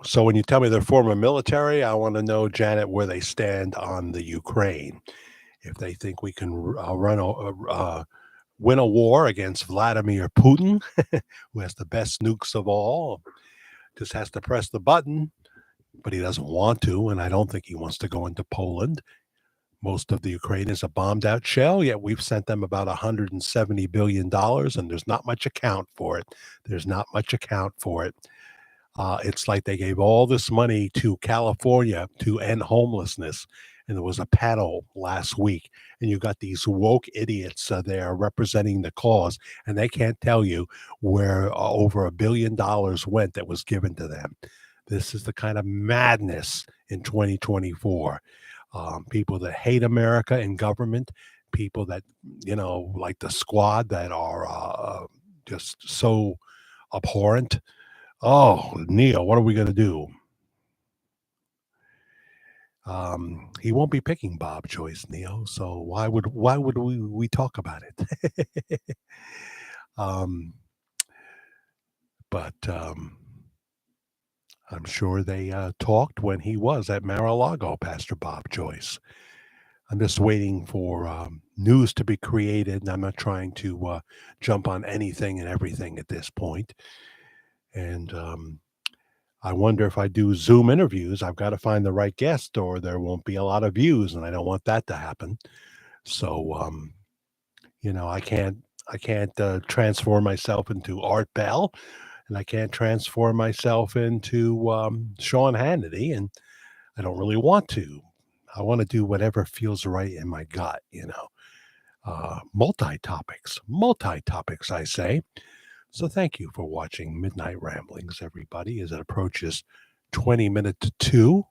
So when you tell me they're former military, I want to know, Janet, where they stand on the Ukraine. If they think we can win a war against Vladimir Putin, who has the best nukes of all, just has to press the button, but he doesn't want to, and I don't think he wants to go into Poland. Most of the Ukraine is a bombed-out shell, yet we've sent them about $170 billion, and there's not much account for it. It's like they gave all this money to California to end homelessness. And there was a panel last week, and you got these woke idiots there representing the cause, and they can't tell you where over $1 billion went that was given to them. This is the kind of madness in 2024. People that hate America and government, people that, like the squad that are just so abhorrent. Oh, Neil, what are we going to do? He won't be picking Bob Joyce, Neil. So why would we talk about it? But I'm sure they talked when he was at Mar-a-Lago, Pastor Bob Joyce. I'm just waiting for news to be created, and I'm not trying to jump on anything and everything at this point. And I wonder if I do Zoom interviews, I've got to find the right guest or there won't be a lot of views, and I don't want that to happen. So, I can't transform myself into Art Bell, and I can't transform myself into Sean Hannity, and I don't really want to. I want to do whatever feels right in my gut, multi-topics, I say. So thank you for watching Midnight Ramblings, everybody, as it approaches 20 minutes to 2. What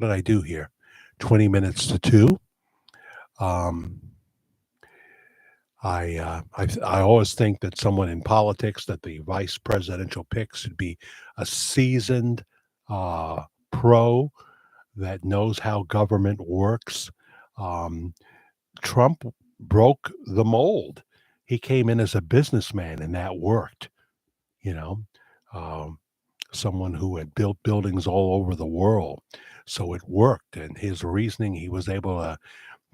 did I do here? 20 minutes to 2. I always think that someone in politics, that the vice presidential pick should be a seasoned pro that knows how government works. Trump broke the mold. He came in as a businessman, and that worked. Someone who had built buildings all over the world, so it worked. And his reasoning, he was able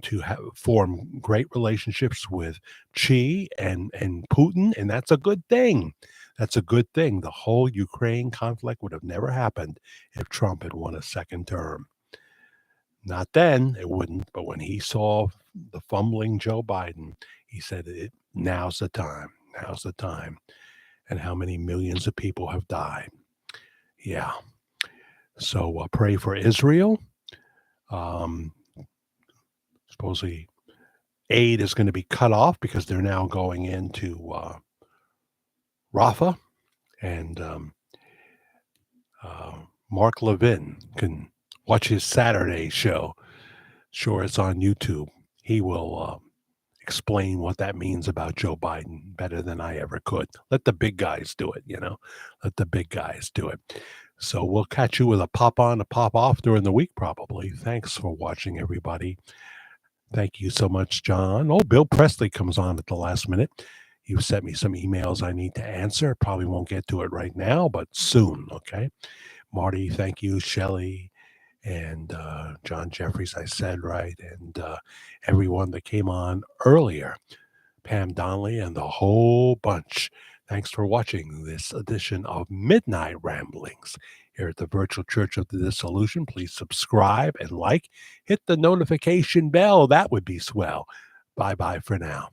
to form great relationships with Xi and Putin, and that's a good thing. That's a good thing. The whole Ukraine conflict would have never happened if Trump had won a second term. Not then, it wouldn't, but when he saw the fumbling Joe Biden, he said, now's the time. And how many millions of people have died. Yeah. So pray for Israel. Supposedly aid is going to be cut off because they're now going into Rafah. And Mark Levin can watch his Saturday show. Sure, it's on YouTube. He will explain what that means about Joe Biden better than I ever could. Let the big guys do it, Let the big guys do it. So we'll catch you with a pop on, a pop off during the week, probably. Thanks for watching, everybody. Thank you so much, John. Oh, Bill Presley comes on at the last minute. You sent me some emails I need to answer. Probably won't get to it right now, but soon, okay? Marty, thank you. Shelley and John Jeffries, I said right, and everyone that came on earlier. Pam Donnelly and the whole bunch. Thanks for watching this edition of Midnight Ramblings here at the Virtual Church of the Dissolution. Please subscribe and like. Hit the notification bell. That would be swell. Bye-bye for now.